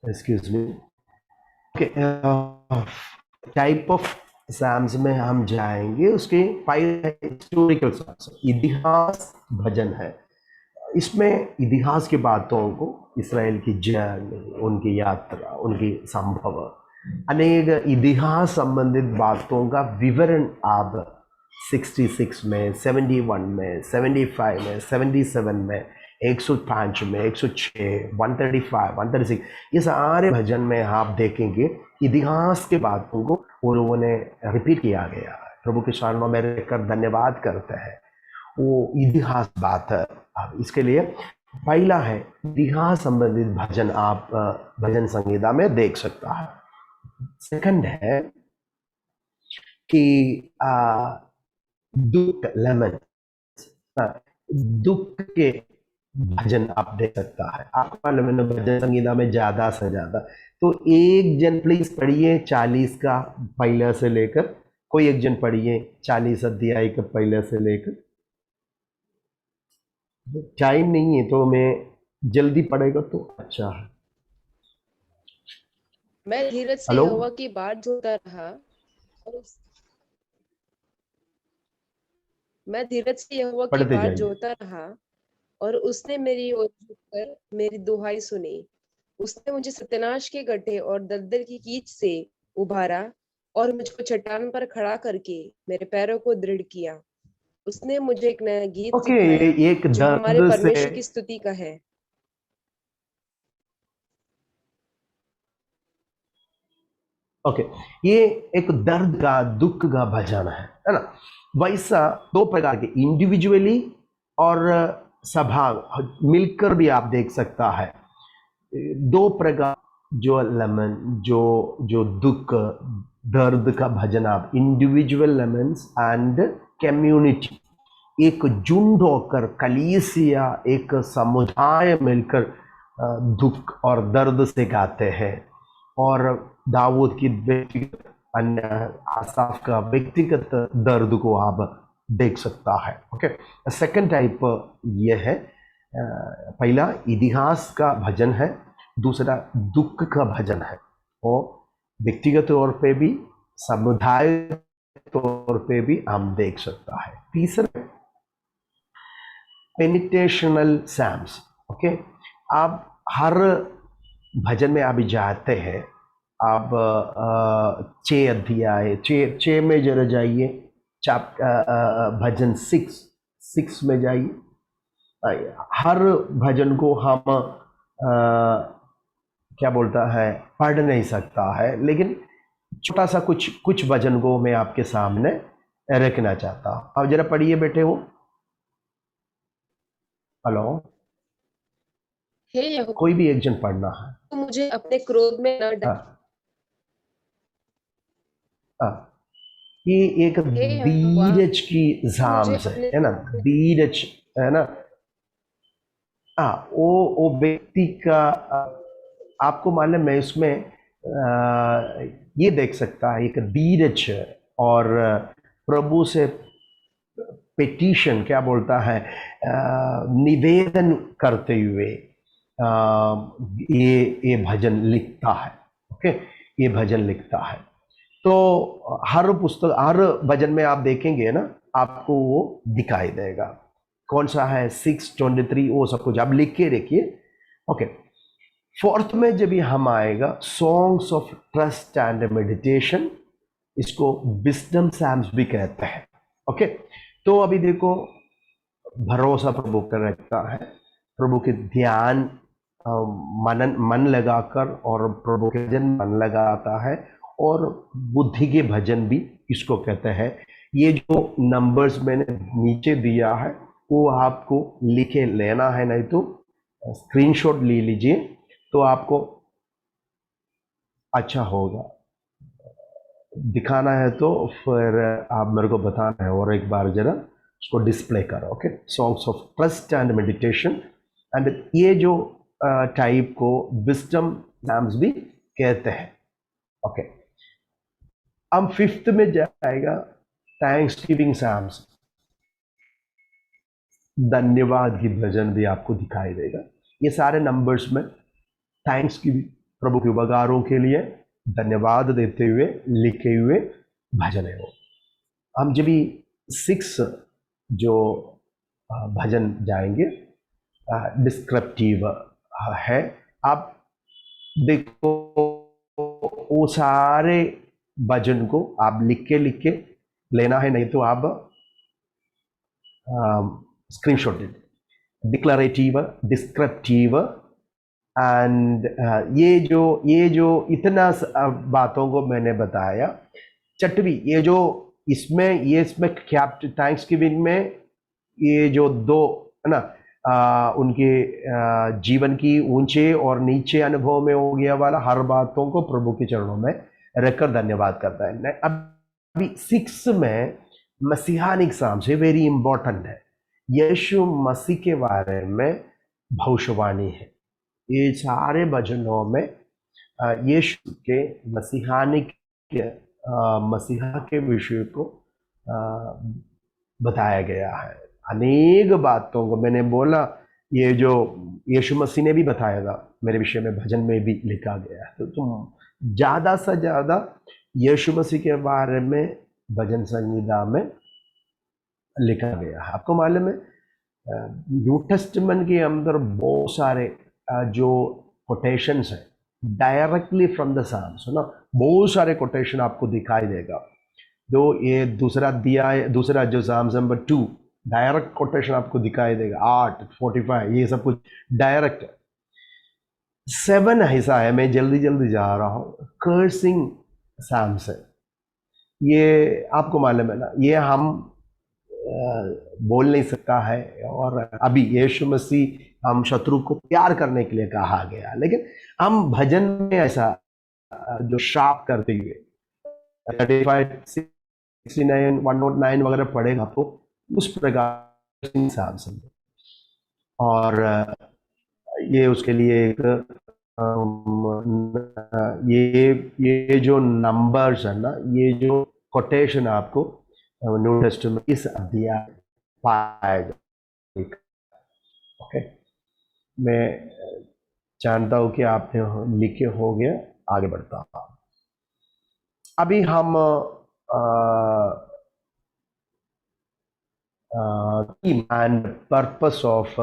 Excuse me. Type of Psalms में हम जाएंगे. उसके पहले हिस्टोरिकल साम्स, इतिहास भजन है. इसमें इतिहास की बातों को, इसराइल की जर्नी, उनकी यात्रा, उनकी संभव, अनेक इतिहास संबंधित बातों का विवरण आप 66 में, 71 में, 75 में, 77 में, 105 में, 106, 135, 136, ये सारे भजन में आप देखेंगे इतिहास के बातों को वो लोगों ने रिपीट किया गया है. प्रभु के चरणों में रहकर धन्यवाद करते हैं. वो इतिहास बात है. अब इसके लिए पहला है इतिहास संबंधित भजन, आप भजन संगीता में देख सकता है. सेकंड है कि दुख, लेमन, दुख के भजन आप देख सकता है. आपका लेमन भजन संगीता में ज्यादा से ज्यादा. तो एक जन प्लीज पढ़िए 40 का पहले से लेकर, कोई एक जन पढ़िए 40 अध्याय का पहले से लेकर. टाइम नहीं है तो मैं जल्दी पढ़ेगा तो अच्छा है. मैं धीरज से हेलो, यहोवा की बाट जोता रहा और मैं धीरज से यहोवा की पढ़ते बाट जाइए. जोता रहा और उसने मेरी ओर झुककर मेरी दुहाई सुनी. उसने मुझे सत्यानाश के गड्ढे और दलदल की कीच से उबारा और मुझको चट्टान पर खड़ा करके मेरे पैरों को दृढ़ किया. उसने मुझे एक नया गीत ओके, सिखाया एक जो हमारे दर्द से, परमेश्वर की स्तुति का है. ओके, ये एक दर्द का, दुख का भजन है ना. वैसा दो प्रकार के, इंडिविजुअली और सभा मिलकर भी आप देख सकता है. दो प्रकार, जो लेमन, जो दुख दर्द का भजन आप इंडिविजुअल लेमन्स एंड कम्युनिटी, एक झुंड होकर कलीसिया, एक समुदाय मिलकर दुख और दर्द से गाते हैं. और दाऊद की व्यक्तिगत, अन्य आसाफ का व्यक्तिगत दर्द को आप देख सकता है. ओके, सेकंड टाइप ये है, पहला इतिहास का भजन है, दूसरा दुख का भजन है. और व्यक्तिगत तौर पे भी, समुदाय तौर पे भी हम देख सकता है. तीसरा पेनिटेशनल सैम्स. ओके, आप हर भजन में अभी जाते हैं, आप 6 अध्याय, 6 में जरा जाइए. भजन 6 में जाइए. हर भजन को हम क्या बोलता है, पढ़ नहीं सकता है, लेकिन छोटा सा कुछ भजन को मैं आपके सामने रखना चाहता हूँ। अब जरा पढ़िए बेटे हो। हेलो, हे यहोवा, कोई भी एक जन पढ़ना है। तू मुझे अपने क्रोध में न डाल। हाँ, हाँ, ये एक हे यहोवा, धीरज की तू मुझे झाम से अपने है ना, क्रोध में धीरज है ना। हाँ, वो व्यक्ति का आपको मालूम है इसमें ये देख सकता है एक धीरज और प्रभु से पिटीशन क्या बोलता है, निवेदन करते हुए ये भजन लिखता है। ओके, ये भजन लिखता है। तो हर पुस्तक हर भजन में आप देखेंगे ना, आपको वो दिखाई देगा कौन सा है 623 वो सब कुछ आप लिख के रखिए। ओके, फोर्थ में जब भी हम आएगा songs of trust and meditation, इसको विजडम सैम्स भी कहते हैं। ओके, तो अभी देखो भरोसा प्रभु पर रखता है, प्रभु के ध्यान मन लगाकर और प्रभु के भजन मन लगाता है, और बुद्धि के भजन भी इसको कहते हैं। ये जो नंबर्स मैंने नीचे दिया है वो आपको लिखे लेना है, नहीं तो स्क्रीनशॉट ले लीजिए तो आपको अच्छा होगा। दिखाना है तो फिर आप मेरे को बताना है और एक बार जरा उसको डिस्प्ले करो। Okay, songs of trust and meditation, and ये जो टाइप को विजडम सैम्स भी कहते हैं। ओके, हम फिफ्थ में जाएगा थैंक्स गिविंग सैम्स, धन्यवाद की भजन भी आपको दिखाई देगा। ये सारे नंबर्स में थैंक्स गिविंग, प्रभु के उपकारों के लिए धन्यवाद देते हुए लिखे हुए भजन है वो। हम जब भी 6 जो भजन जाएंगे डिस्क्रिप्टिव है, आप देखो वो सारे भजन को आप लिख के लेना है, नहीं तो आप स्क्रीनशॉट दे, डिक्लरेटिव, डिस्क्रिप्टिव एंड ये जो इतना बातों को मैंने बताया, चटवी ये जो इसमें थैंक्स गिविंग में ये जो दो है ना, उनके जीवन की ऊंचे और नीचे अनुभव में हो गया वाला हर बातों को प्रभु के चरणों में रखकर धन्यवाद करता है। अभी 6 में मसीहानिक साम से वेरी इंपॉर्टेंट है, यीशु मसीह के बारे में भविष्यवाणी है। ये सारे भजनों में यीशु के मसीहानिक मसीहा के विषय को बताया गया है। अनेक बातों को मैंने बोला, ये जो यीशु मसीह ने भी बताया था मेरे विषय में भजन में भी लिखा गया है। तो तुम ज़्यादा से ज़्यादा यीशु मसीह के बारे में भजन संहिता में लिखा गया है। आपको मालूम है न्यू टेस्टमेंट के अंदर बहुत सारे जो कोटेशंस है डायरेक्टली फ्रॉम द साम्स है ना, बहुत सारे कोटेशन आपको दिखाई देगा। जो ये दूसरा जो साम्स नंबर 2 डायरेक्ट कोटेशन आपको दिखाई देगा, 8, 45 ये सब कुछ डायरेक्ट। 7 ऐसा है, मैं जल्दी जा रहा हूँ, कर्सिंग साम्स है। ये आपको मालूम है ना, ये हम बोल नहीं सकता है, और अभी यीशु मसीह हम शत्रु को प्यार करने के लिए कहा गया, लेकिन हम भजन में ऐसा जो शाप करते हुए 35, 69, 109 वगैरह पढ़ेगा तो उस प्रकार इंसान, और ये उसके लिए एक ये जो नंबर्स है ना, ये जो कोटेशन आपको न्यू टेस्टमेंट इस अध्याय पाएगा। ओके, मैं जानता हूँ कि आपने लिखे हो गया, आगे बढ़ता हूँ। अभी हम पर्पस ऑफ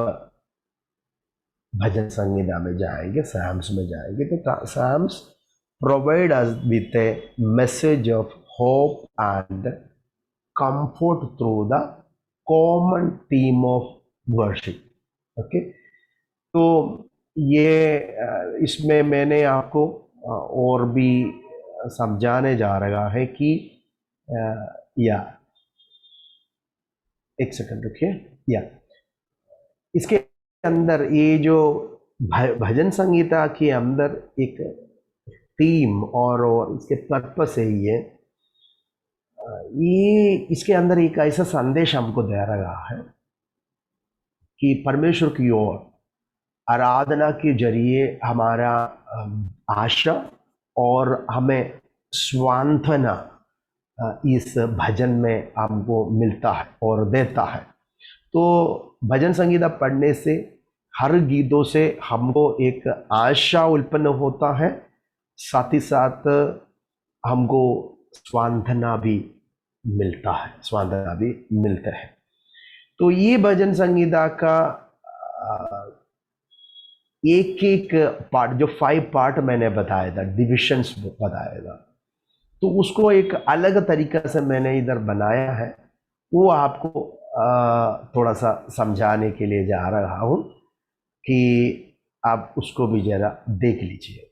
भजन संहिता में जाएंगे, साम्स में जाएंगे। तो Psalms provide us with a message of hope and comfort through the common theme of worship. Okay, तो ये इसमें मैंने आपको और भी समझाने जा रहा है कि या एक सेकंड रुकिए। या इसके अंदर ये जो भजन संगीता के अंदर एक थीम और इसके पर्पस है ये इसके अंदर एक ऐसा संदेश हमको दे रहा है कि परमेश्वर की ओर आराधना के जरिए हमारा आशा और हमें स्वांतना इस भजन में हमको मिलता है और देता है। तो भजन संगीता पढ़ने से हर गीतों से हमको एक आशा उत्पन्न होता है, साथ ही साथ हमको स्वांतना भी मिलता है, स्वांतना भी मिलता है। तो ये भजन संगीता का एक एक पार्ट, जो 5 पार्ट मैंने बताया था, डिविजन्स बताया था, तो उसको एक अलग तरीका से मैंने इधर बनाया है। वो आपको थोड़ा सा समझाने के लिए जा रहा हूँ कि आप उसको भी जरा देख लीजिए।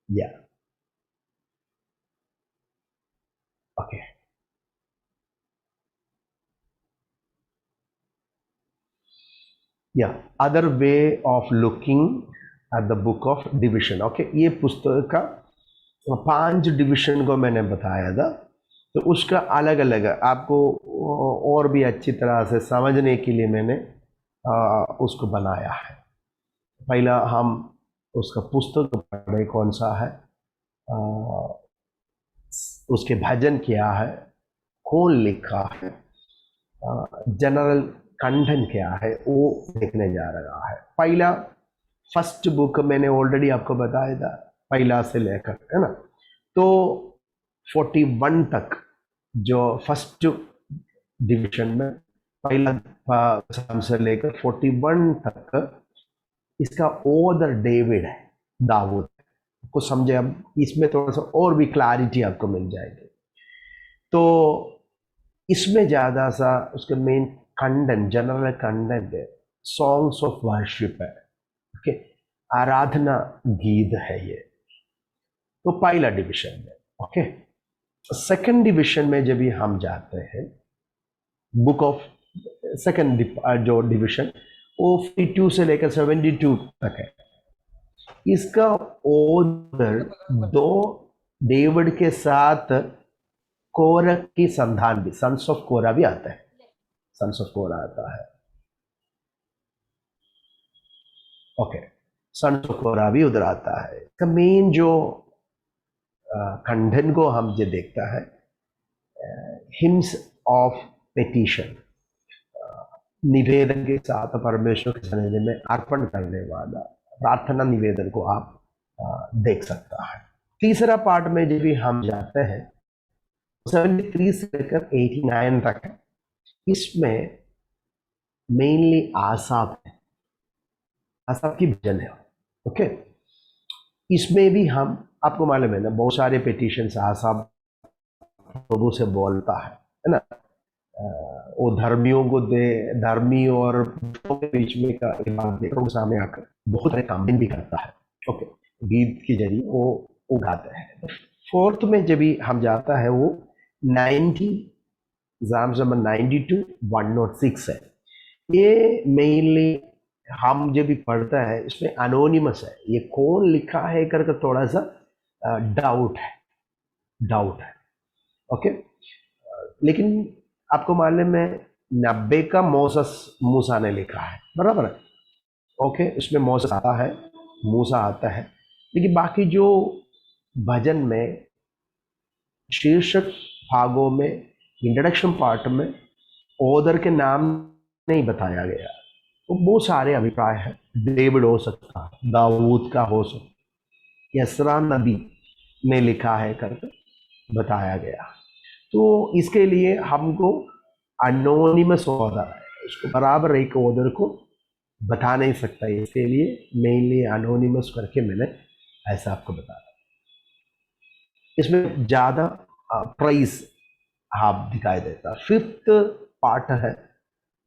या ओके, या other way of looking at the book of division. Okay, ये पुस्तक का 5 डिविजन को मैंने बताया था, तो उसका अलग अलग आपको और भी अच्छी तरह से समझने के लिए मैंने उसको बनाया है। पहला हम उसका पुस्तक पढ़े कौन सा है, उसके भजन क्या है, कौन लिखा है, जनरल कंटेंट क्या है, वो देखने जा रहा है। पहला फर्स्ट बुक मैंने ऑलरेडी आपको बताया था, पहला से लेकर, है ना, तो 41 तक जो फर्स्ट डिवीजन में पहला से लेकर 41 तक इसका ऑथर डेविड है, दाऊद को समझे। अब इसमें थोड़ा सा और भी क्लैरिटी आपको मिल जाएगी। तो इसमें ज़्यादा सा उसके मेन कंटेंट, जनरल कंटेंट है, सॉन्ग्स ऑफ वर्शिप है, ओके, आराधना गीत है ये। तो पहला डिवीजन में, ओके। सेकंड डिवीजन में जब भी हम जाते हैं, बुक ऑफ सेकंड जो डिवीजन वो 52 से लेकर 72 तक है। इसका ऑथर 2 डेविड के साथ कोरह की संतान भी, सन्स ऑफ कोरह भी आता है, सन्स ऑफ कोरह आता है, ओके, सन्स ऑफ कोरह भी उधर आता है। इसका मेन जो कंटेंट को हम जो देखता है, हिम्स ऑफ पेटिशन, निवेदन के साथ परमेश्वर के सामने में अर्पण करने वाला प्रार्थना निवेदन को आप देख सकता है। तीसरा पार्ट में जब भी हम जाते हैं 73 से लेकर 89 तक है, इसमें मेनली आसाफ है, आसाफ की भजन है, ओके। इसमें भी हम, आपको मालूम है ना, बहुत सारे पेटिशन आसाफ प्रभु से बोलता है ना, वो धर्मियों को दे, धर्मी और के बीच में का सामने आकर बहुत सारे काम भी करता है, ओके, गीत के जरिए वो गाते हैं। फोर्थ में जब भी हम जाता है वो 90 नंबर 92 106 है। ये मेनली हम जब भी पढ़ता है इसमें अनोनिमस है, ये कौन लिखा है करके थोड़ा सा डाउट है, ओके। लेकिन आपको मालूम है 90 का मूसा ने लिखा है, बराबर है, ओके। इसमें मोसेस आता है, मूसा आता है, लेकिन बाकी जो भजन में शीर्षक भागों में इंट्रोडक्शन पार्ट में ऑथर के नाम नहीं बताया गया। तो बहुत सारे अभिप्राय हैं, डेविड हो सकता है, दाऊद का हो सकता, यसरा नबी ने लिखा है करके बताया गया। तो इसके लिए हमको अनोनिमस ऑथर है, उसको बराबर एक ऑथर को बता नहीं सकता, इसके लिए मेनली अनोनिमस करके मैंने ऐसा आपको बताया। इसमें ज़्यादा प्राइस आप दिखाई देता। फिफ्थ पार्ट है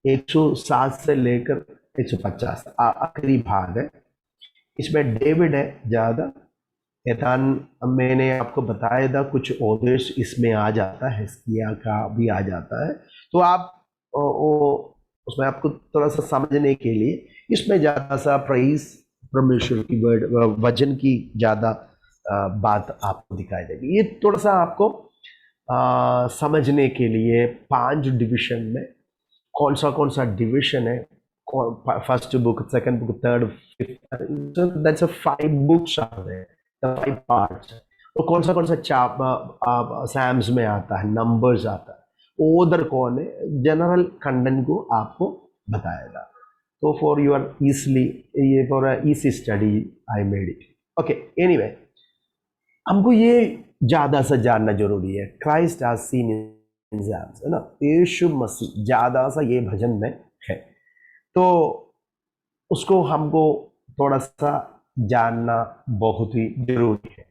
107 से लेकर 150 आखिरी भाग है, इसमें डेविड है ज़्यादा, एतान मैंने आपको बताया था, कुछ ओदेश इसमें आ जाता है, हिस्किया का भी आ जाता है, तो आप वो उसमें आपको थोड़ा सा समझने के लिए इसमें ज़्यादा सा प्राइस परमेश्वर की वर्ड वचन की ज़्यादा बात आपको दिखाई देगी। ये थोड़ा सा आपको समझने के लिए 5 डिवीजन में कौन सा डिवीजन है, first book, second book, third, fifth, that's a 5 books are there, the 5 parts. तो कौन सा चाप सैम्स में आता है, नंबर्स आता है, ओदर कौन है, जनरल कंटेंट को आपको बताएगा। तो फॉर योर ईजली, ये for easy study I made it. Okay, anyway, हमको ये ज्यादा से जानना जरूरी है। क्राइस्ट हैज सीन एग्जाम्स, है ना, यीशु मसीह ज्यादा सा ये भजन में है, तो उसको हमको थोड़ा सा जानना बहुत ही जरूरी है।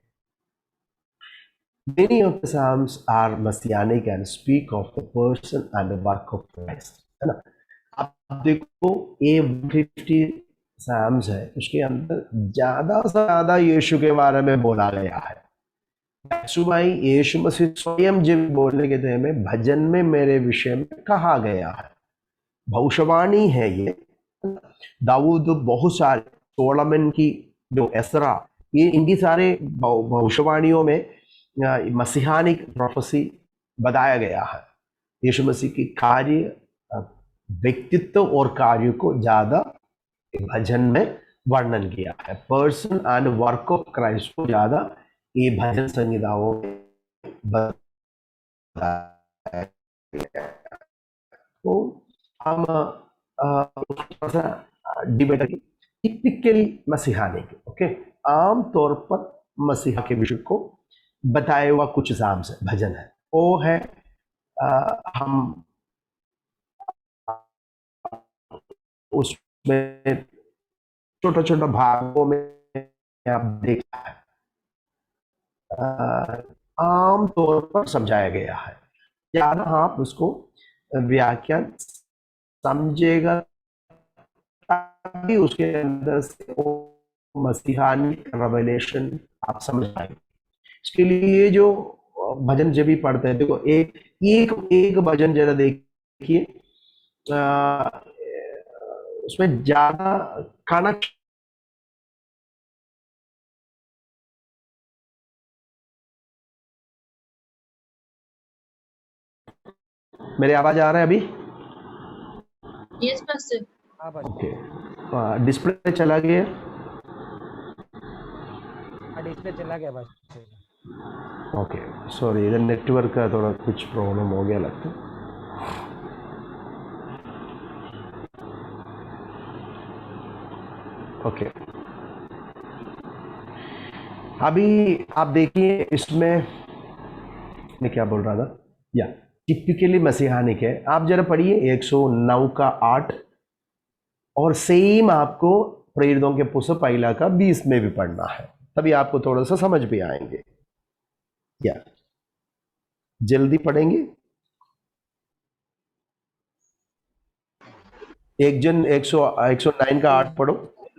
Many of the psalms are messianic and speak of the person and the work of Christ, है ना। आप देखो ये 150 psalms है, उसके अंदर ज्यादा से ज्यादा यीशु के बारे में बोला गया है। भाई यीशु मसीह स्वयं जब बोलने के थे में भजन में मेरे विषय में कहा गया है, भविष्यवाणी है ये। दाऊद बहुत सारे, सोलोमन की जो एसरा, ये इनकी सारे भविष्यवाणियों में मसीहानिक प्रोफेसी बताया गया है। यीशु मसीह की कार्य, व्यक्तित्व और कार्य को ज्यादा भजन में वर्णन किया है। Person and work of Christ को ज्यादा ये भजन संहिताओं में बताया गया। तो हम डिबेट टिपिकली मसीहानिक, ओके, आम तौर पर मसीहा के विषय को बताया हुआ कुछ साम्स है, भजन है, वो है हम उसमें छोटा छोटा भागों में आप देखा है, आम तौर पर समझाया गया है। ज्यादा आप उसको व्याख्यान समझेगा ताकि उसके अंदर से वो मसीहानी रेवलेशन आप समझ पाएंगे। इसके लिए ये जो भजन जब भी पढ़ते हैं, देखो एक एक एक भजन जरा देखिए, उसमें ज्यादा कनेक्ट, मेरी आवाज आ रहा है अभी? Yes pastor. हाँ पास्टर। ओके, डिस्प्ले चला गया? हाँ, डिस्प्ले चला गया पास्टर। ओके, सॉरी, इधर नेटवर्क का थोड़ा कुछ प्रॉब्लम हो गया लगता है। ओके, अभी आप देखिए इसमें मैं क्या बोल रहा था, या टिपिकली मसीहानिक है। आप जरा पढ़िए 109 का 8, और सेम आपको प्रेरितों के पुस्तक पहला का 20 में भी पढ़ना है, तभी आपको थोड़ा सा समझ भी आएंगे। या जल्दी पढ़ेंगे, एक जन 109 का 8 पढ़ो।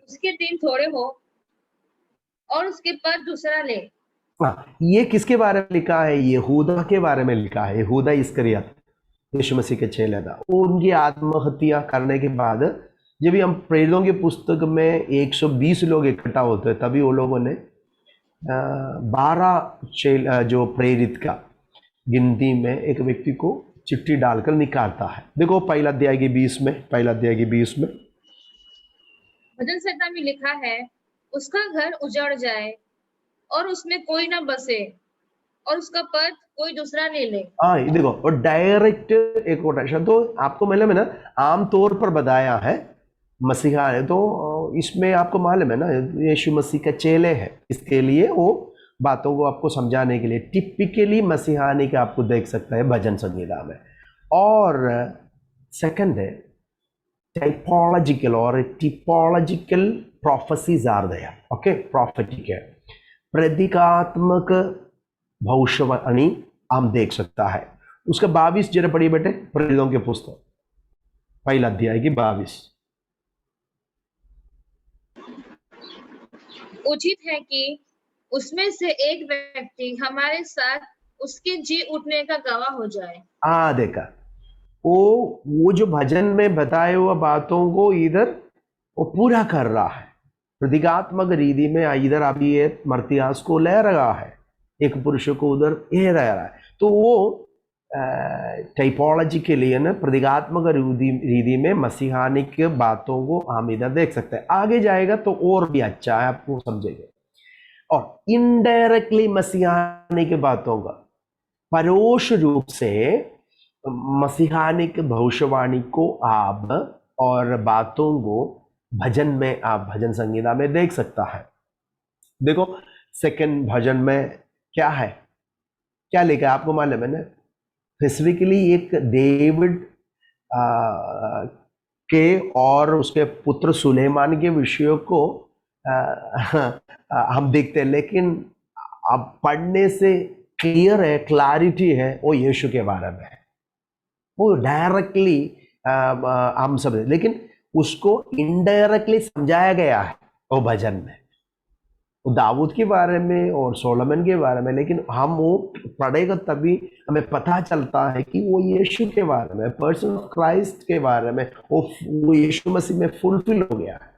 उसके दिन थोड़े हो और उसके बाद दूसरा ले। हाँ, ये किसके बारे में लिखा है? यहूदा के बारे में लिखा है। यहूदा इस्करियत यीशु मसीह के चेला था। उनकी आत्महत्या करने के बाद जब भी हम प्रेरितों की पुस्तक में 120 लोग इकट्ठा होते हैं, तभी वो लोगों ने 12 जो प्रेरित का गिनती में एक व्यक्ति को चिट्ठी डालकर निकालता है। देखो पहला अध्याय की 20 में, पहला अध्याय की 20 में भजन संहिता में लिखा है, उसका घर उजड़ जाए और उसमें कोई ना बसे और उसका पद कोई दूसरा ले ले। हाँ, ये देखो, और डायरेक्ट एक कोटेशन तो आपको मालूम है ना, आमतौर पर बताया है मसीहा है, तो इसमें आपको मालूम है ना यीशु मसीह का चेले है, इसके लिए वो बातों को आपको समझाने के लिए टिपिकली मसीहानी का आपको देख सकता है भजन संहिता में। और सेकंड है टाइपोलॉजिकल और typological prophecies are there, okay, prophetic है, प्रतीकात्मक भविष्यवाणी हम देख सकता है। उसका 22 जरा पढ़िए बेटे, प्रेरितों के पुस्तक पहला अध्याय की 22। उचित है कि उसमें से एक व्यक्ति हमारे साथ उसके जी उठने का गवाह हो जाए। देखा, वो जो भजन में बताए हुआ बातों को इधर वो पूरा कर रहा है प्रतीकात्मक रीति में। इधर अभी ये मर्तियास को ले रहा है, एक पुरुष को उधर ले रहा है। तो वो टाइपोलॉजी के लिए ना प्रतीकात्मक रीति में मसीहानिक बातों को हम इधर देख सकते हैं। आगे जाएगा तो और भी अच्छा है, आपको समझेंगे। और इनडायरेक्टली मसीहानिक बातों का परोक्ष रूप से मसीहानिक भविष्यवाणी को आप और बातों को भजन में, आप भजन संगीता में देख सकता है। देखो सेकंड भजन में क्या है, क्या लिखा है आपको मालूम है ना? स्पेसिफिकली एक डेविड के और उसके पुत्र सुलेमान के विषयों को हम देखते हैं, लेकिन अब पढ़ने से क्लियर है, क्लैरिटी है, वो यीशु के बारे में है। वो डायरेक्टली हम सब, लेकिन उसको इनडायरेक्टली समझाया गया है वो भजन में, वो दाऊद के बारे में और सोलोमन के बारे में। लेकिन हम वो पढ़ेगा तभी हमें पता चलता है कि वो यीशु के बारे में, पर्सन ऑफ क्राइस्ट के बारे में, वो यीशु मसीह में फुलफिल हो गया है।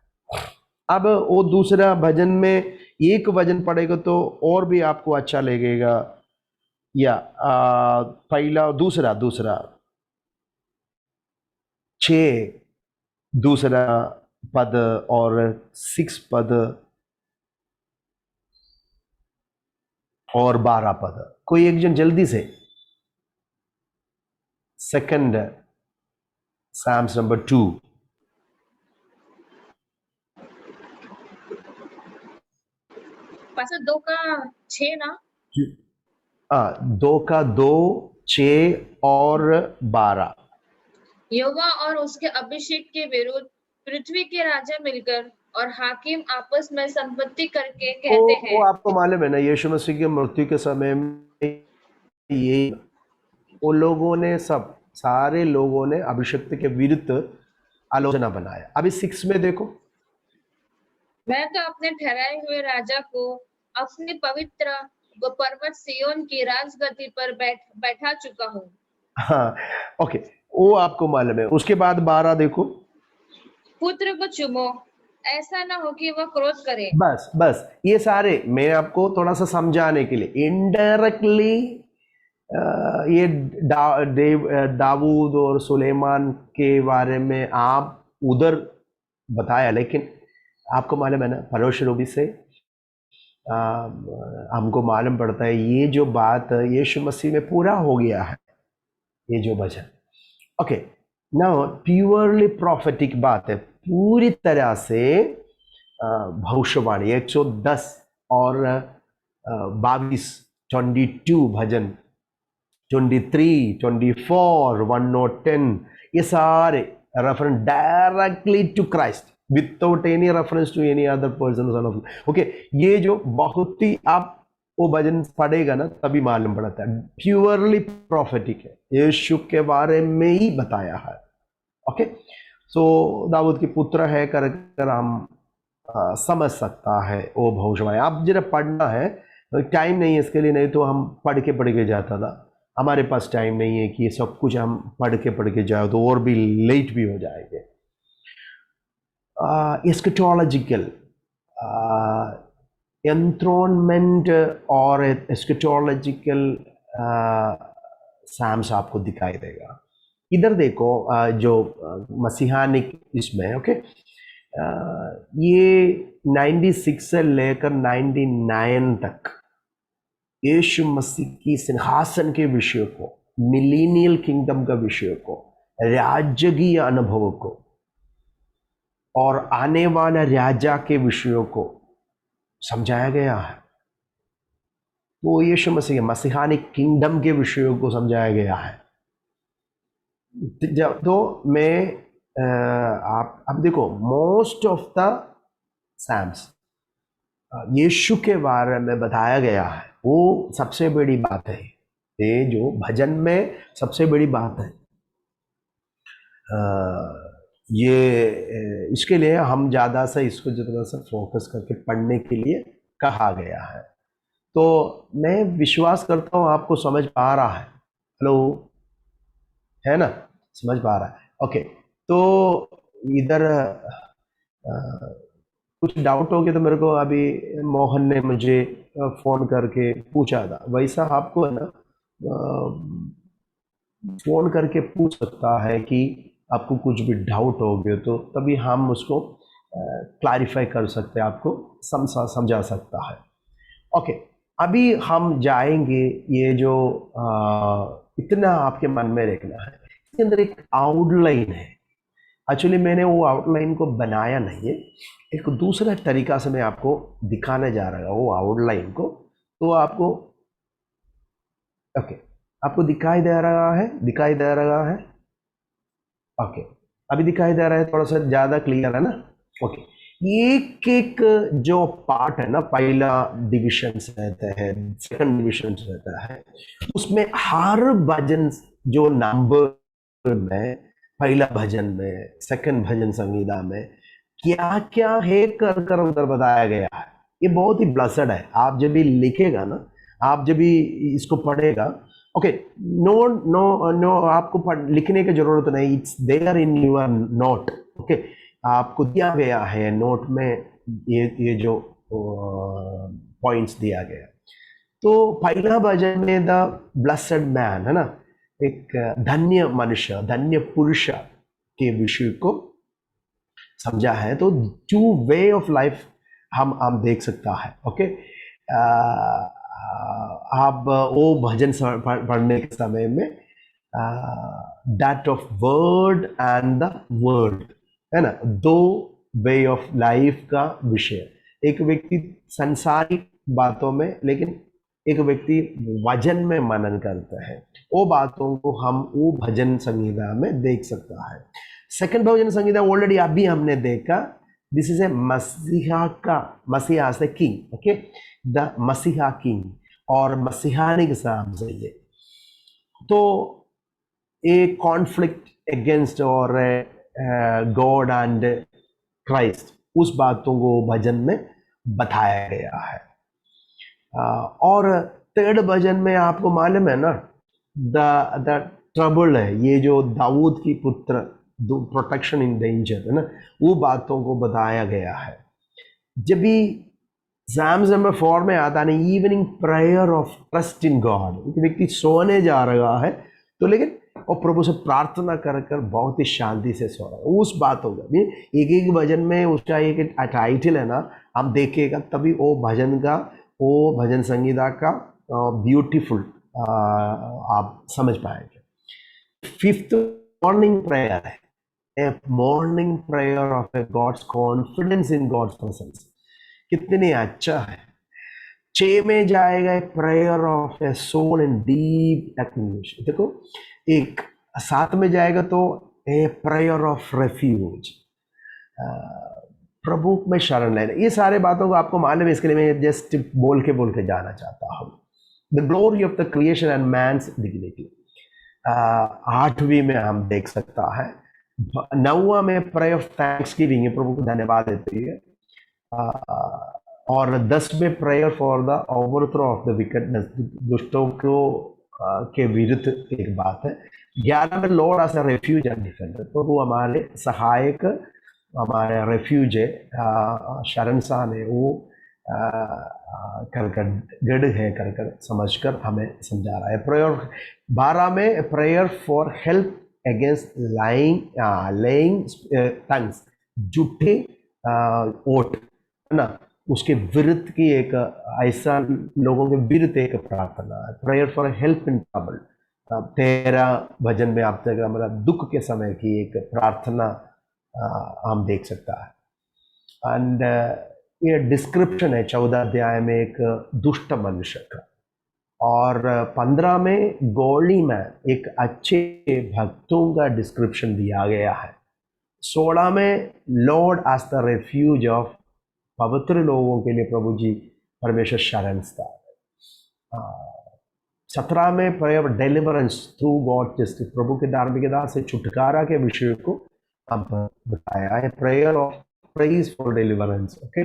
अब वो दूसरा भजन में एक भजन पढ़ेगा तो और भी आपको अच्छा लगेगा। या पहला दूसरा 6 दूसरा पद और 6 पद और 12 पद, कोई एक जन जल्दी से। Second Psalms number 2। पासा 2 का 6 ना? 2 का 2, 6 और 12। यहोवा और उसके अभिषेक के विरुद्ध पृथ्वी के राजा मिलकर और हाकिम आपस में संपत्ति करके कहते हैं। वो आपको मालूम है ना, यीशु मसीह की मृत्यु के समय में ये वो लोगों ने, सब सारे लोगों ने अभिषेक के विरुद्ध आलोचना बनाया। अभी 6 में देखो, मैं तो अपने ठहराए हुए राजा को अपने पवित्र पर्वत सिय्योन की राजगद्दी पर बैठा चुका हूँ। हाँ ओके, वो आपको मालूम है। उसके बाद 12 देखो, पुत्र को चुमो, ऐसा ना हो कि वह क्रोध करे। बस ये सारे मैं आपको थोड़ा सा समझाने के लिए इनडायरेक्टली ये दाऊद और सुलेमान के बारे में आप उधर बताया, लेकिन आपको मालूम है ना, परोक्ष रूप से हमको मालूम पड़ता है ये जो बात यीशु मसीह में पूरा हो गया है, ये जो भजन। ओके, नाउ प्योरली प्रॉफिटिक बात है, पूरी तरह से भविष्यवाणी। 110 और 22, 22 भजन, 23, 24, 110, ये सारे references directly to Christ without any reference to any other person. Okay, ये जो बहुत ही आप वो भजन पढ़ेगा ना तभी मालूम पड़ता है, प्योरली प्रॉफिटिक है, यीशु के बारे में ही बताया है। ओके, सो दाऊद के पुत्र है कर हम समझ सकता है वो भविष्यवाणी। आप जरा पढ़ना है, टाइम नहीं है इसके लिए, नहीं तो हम पढ़ के जाता था। हमारे पास टाइम नहीं है कि ये सब कुछ हम पढ़ के जाए, तो और भी लेट भी हो जाएंगे। एस्केटोलॉजिकल एंथ्रोनमेंट और एस्केटोलॉजिकल साम्स आपको दिखाई देगा। इधर देखो, जो मसीहानिक इसमें, ओके, ये 96 से लेकर 99 तक यीशु मसीह की सिंहासन के विषय को, मिलेनियल किंगडम का विषय को, राजकीय अनुभव को और आने वाला राजा के विषयों को समझाया गया है। वो यीशु मसीह मसीहानिक किंगडम के विषयों को समझाया गया है। जब तो मैं आप अब देखो, मोस्ट ऑफ द सैम्स यीशु के बारे में बताया गया है, वो सबसे बड़ी बात है। ये जो भजन में सबसे बड़ी बात है, ये इसके लिए हम ज़्यादा से इसको जितना सा फोकस करके पढ़ने के लिए कहा गया है। तो मैं विश्वास करता हूँ आपको समझ आ रहा है। हेलो, है ना, समझ पा रहा है? ओके, तो इधर कुछ डाउट हो गया तो मेरे को अभी मोहन ने मुझे फोन करके पूछा था, वैसा आपको है ना फोन करके पूछ सकता है कि आपको कुछ भी डाउट हो गया तो तभी हम उसको क्लैरिफाई कर सकते हैं, आपको समझा सकता है। ओके, अभी हम जाएंगे, ये जो इतना आपके मन में रखना है, इसके अंदर एक आउटलाइन है। एक्चुअली मैंने वो आउटलाइन को बनाया नहीं है, एक दूसरा तरीका से मैं आपको दिखाने जा रहा हूँ वो आउटलाइन को। तो आपको ओके, आपको दिखाई दे रहा है? दिखाई दे रहा है? ओके, अभी दिखाई दे रहा है, थोड़ा सा ज़्यादा क्लियर है ना? ओके, एक एक जो पार्ट है ना, पहला डिविजन रहता है, सेकंड डिविजन रहता है, उसमें हर भजन जो नंबर में, पहला भजन में, सेकंड भजन संहिता में क्या क्या है कर कर उधर बताया गया है। ये बहुत ही ब्लेस्ड है। आप जब भी लिखेगा ना, आप जब भी इसको पढ़ेगा, ओके, नो नो नो, आपको लिखने की जरूरत नहीं, it's there in your note. Okay, आपको दिया गया है नोट में, ये जो पॉइंट्स दिया गया। तो पहला भजन में द ब्लेस्ड मैन है ना, एक धन्य मनुष्य, धन्य पुरुष के विषय को समझा है। तो टू वे ऑफ लाइफ हम देख सकता है। ओके, आप वो भजन पढ़ने के समय में that of word and the word, है ना, दो वे ऑफ लाइफ का विषय। एक व्यक्ति संसारिक बातों में, लेकिन एक व्यक्ति वचन में मनन करता है, वो बातों को हम वो भजन संहिता में देख सकता है। सेकंड भजन संहिता ऑलरेडी अभी हमने देखा, दिस इज ए मसीहा का, मसीहा से किंग, ओके, द मसीहा किंग और मसीहानिक साम से ये। तो ए कॉन्फ्लिक्ट अगेंस्ट और गॉड एंड क्राइस्ट, उस बातों को भजन में बताया गया है। और थर्ड भजन में आपको मालूम है ना, द ट्रबल है, ये जो दाऊद की पुत्र, प्रोटेक्शन इन डेंजर है ना, वो बातों को बताया गया है। जब भी Psalms नंबर 4 में आता है, evening prayer of trust in God, एक व्यक्ति सोने जा रहा है तो लेकिन वो प्रभु से प्रार्थना कर कर बहुत ही शांति से सो रहा है, उस बात होगा। एक एक भजन में उसका एक टाइटल है ना, हम देखेगा तभी वो भजन का, वो भजन संगीता का ब्यूटीफुल आप समझ पाएंगे। फिफ्थ मॉर्निंग प्रेयर है, a morning prayer of a God's confidence in God's presence, कितनी अच्छा है। 6 में जाएगा prayer of a soul in deep activation, देखो। एक 7 में जाएगा तो ए प्रेयर ऑफ रेफ्यूज, प्रभु में शरण लेना। ये सारे बातों को आपको मालूम है, इसके लिए मैं जस्ट बोल के जाना चाहता हूँ। The glory of the creation and man's dignity, 8वीं में हम देख सकता है। 9वां में प्रेयर ऑफ थैंक्स गिविंग, प्रभु को धन्यवाद देते हैं। और 10 में prayer for the overthrow of the wickedness, दुष्टों को के विरुद्ध एक बात है। 11 में Lord as a refuge and defender, प्रभु हमारे सहायक, हमारे रेफ्यूज है, शरणस्थान है, वो कर गढ़ है कर समझकर हमें समझा रहा है। प्रेयर 12 में prayer for help against laying tongues, झूठे ओट है ना, उसके विरुद्ध की एक ऐसा लोगों के विरुद्ध एक प्रार्थना है। Prayer for help in trouble, 13 भजन में आप तक हमारा दुख के समय की एक प्रार्थना हम देख सकता है। एंड ये डिस्क्रिप्शन है 14 अध्याय में एक दुष्ट मनुष्य का, और 15 में गॉडली मैन, एक अच्छे भक्तों का डिस्क्रिप्शन दिया गया है। 16 में Lord as the refuge of, पवित्र लोगों के लिए प्रभु जी परमेश्वर शरण स्थान। 17 में prayer deliverance through God justice, प्रभु के धार्मिकता से छुटकारा के विषय को हम बताया है। Prayer of praise for deliverance, okay,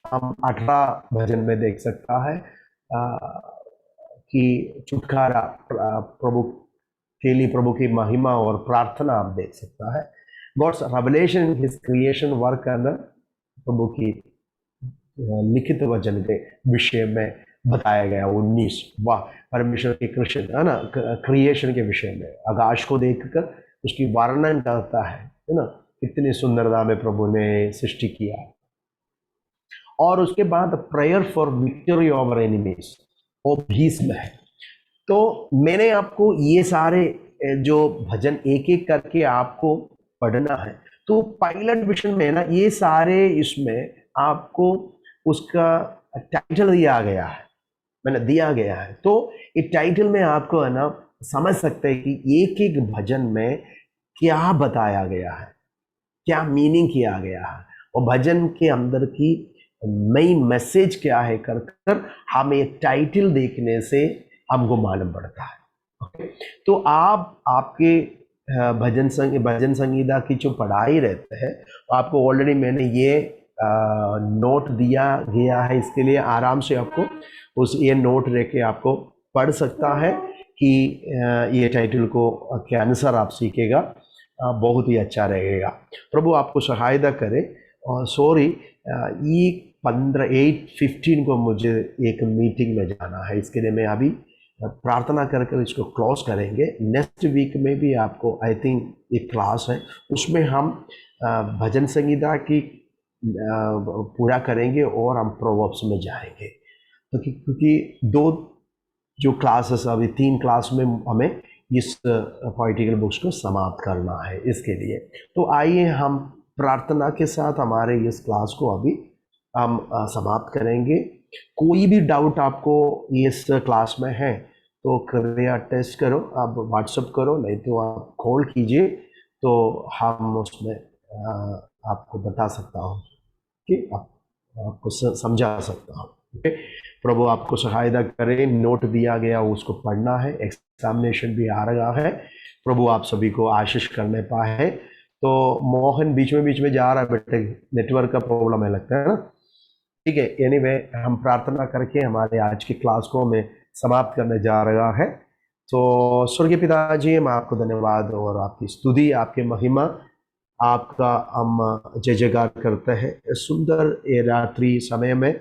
हम 18 भजन में देख सकता है। की छुटकारा प्रभु के लिए प्रभु की महिमा और प्रार्थना आप देख सकता है। God's revelation in his creation work अंदर प्रभु की लिखित वचन के विषय में बताया गया 19। वाह, परमेश्वर के कृष्ण है ना, क्रिएशन के विषय में आकाश को देखकर उसकी वर्णन करता है ना, कितनी सुंदरता में प्रभु ने सृष्टि किया। और उसके बाद prayer for victory over enemies वो 20 में है। तो मैंने आपको ये सारे जो भजन एक एक करके आपको पढ़ना है। तो पायलट विषन में ना ये सारे इसमें आपको उसका टाइटल दिया गया है, मैंने दिया गया है। तो ये टाइटल में आपको है ना समझ सकते हैं कि एक एक भजन में क्या बताया गया है, क्या मीनिंग किया गया है, और भजन के अंदर की मेन मैसेज क्या है कर कर हम ये टाइटल देखने से हमको मालूम पड़ता है। ओके, तो आप आपके भजन संगीता की जो पढ़ाई रहते हैं आपको ऑलरेडी मैंने ये नोट दिया गया है, इसके लिए आराम से आपको उस ये नोट लेके आपको पढ़ सकता है कि ये टाइटल को के अनुसार आप सीखेगा, बहुत ही अच्छा रहेगा। प्रभु आपको सहायता करे। और सॉरी, ये 8:15 को मुझे एक मीटिंग में जाना है, इसके लिए मैं अभी प्रार्थना करके इसको क्लोज करेंगे। नेक्स्ट वीक में भी आपको आई थिंक एक क्लास है, उसमें हम भजन संगीता की पूरा करेंगे और हम प्रोवर्ब्स में जाएंगे। तो क्योंकि दो जो क्लासेस अभी 3 क्लास में हमें इस पोइटिकल बुक्स को समाप्त करना है, इसके लिए तो आइए हम प्रार्थना के साथ हमारे इस क्लास को अभी हम समाप्त करेंगे। कोई भी डाउट आपको इस क्लास में है तो कृपया टेस्ट करो, आप व्हाट्सएप करो, नहीं तो आप कॉल कीजिए, तो हम उसमें आपको बता सकता हूँ कि आपको समझा सकता हूँ। ओके, प्रभु आपको सहायता करे। नोट दिया गया उसको पढ़ना है, एग्जामिनेशन भी आ रहा है, प्रभु आप सभी को आशीष करने पाए। तो मोहन बीच में जा रहा है बेटे, नेटवर्क का प्रॉब्लम है लगता है ना, ठीक है। एनीवे हम प्रार्थना करके हमारे आज की क्लास को मैं समाप्त करने जा रहा है। तो स्वर्गीय पिताजी, हम आपको धन्यवाद और आपकी स्तुति, आपके महिमा, आपका हम जय जयकार करते हैं। सुंदर ये रात्रि समय में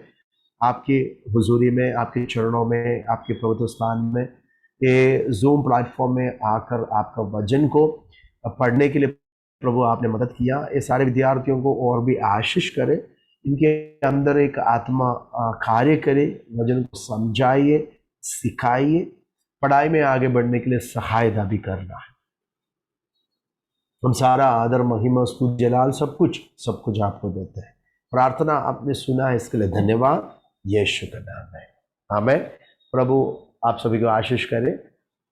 आपकी हुजूरी में, आपके चरणों में, आपके पवित्र स्थान में, ये जूम प्लेटफॉर्म में आकर आपका वचन को पढ़ने के लिए प्रभु आपने मदद किया। ये सारे विद्यार्थियों को और भी आशीष करे, इनके अंदर एक आत्मा कार्य करे, वचन को समझाइए, सिखाइए, पढ़ाई में आगे बढ़ने के लिए सहायता भी करना है। हम सारा आदर, महिमा, स्तुति, जलाल सब कुछ आपको देते हैं। प्रार्थना आपने सुना है, इसके लिए धन्यवाद, यीशु का नाम है, आमीन। प्रभु आप सभी को आशीष करे।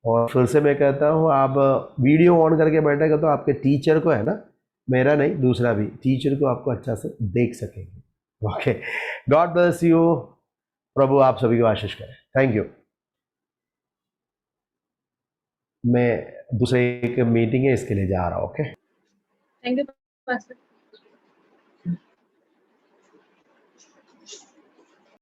और फिर से मैं कहता हूँ, आप वीडियो ऑन करके बैठेगा तो आपके टीचर को है ना, मेरा नहीं दूसरा भी टीचर को आपको अच्छा से देख सकेंगे। Okay, God bless you. प्रभु आप सभी को आशीष करे। Thank you. मैं दूसरे एक मीटिंग है, इसके लिए जा रहा हूँ। Okay, thank you pastor.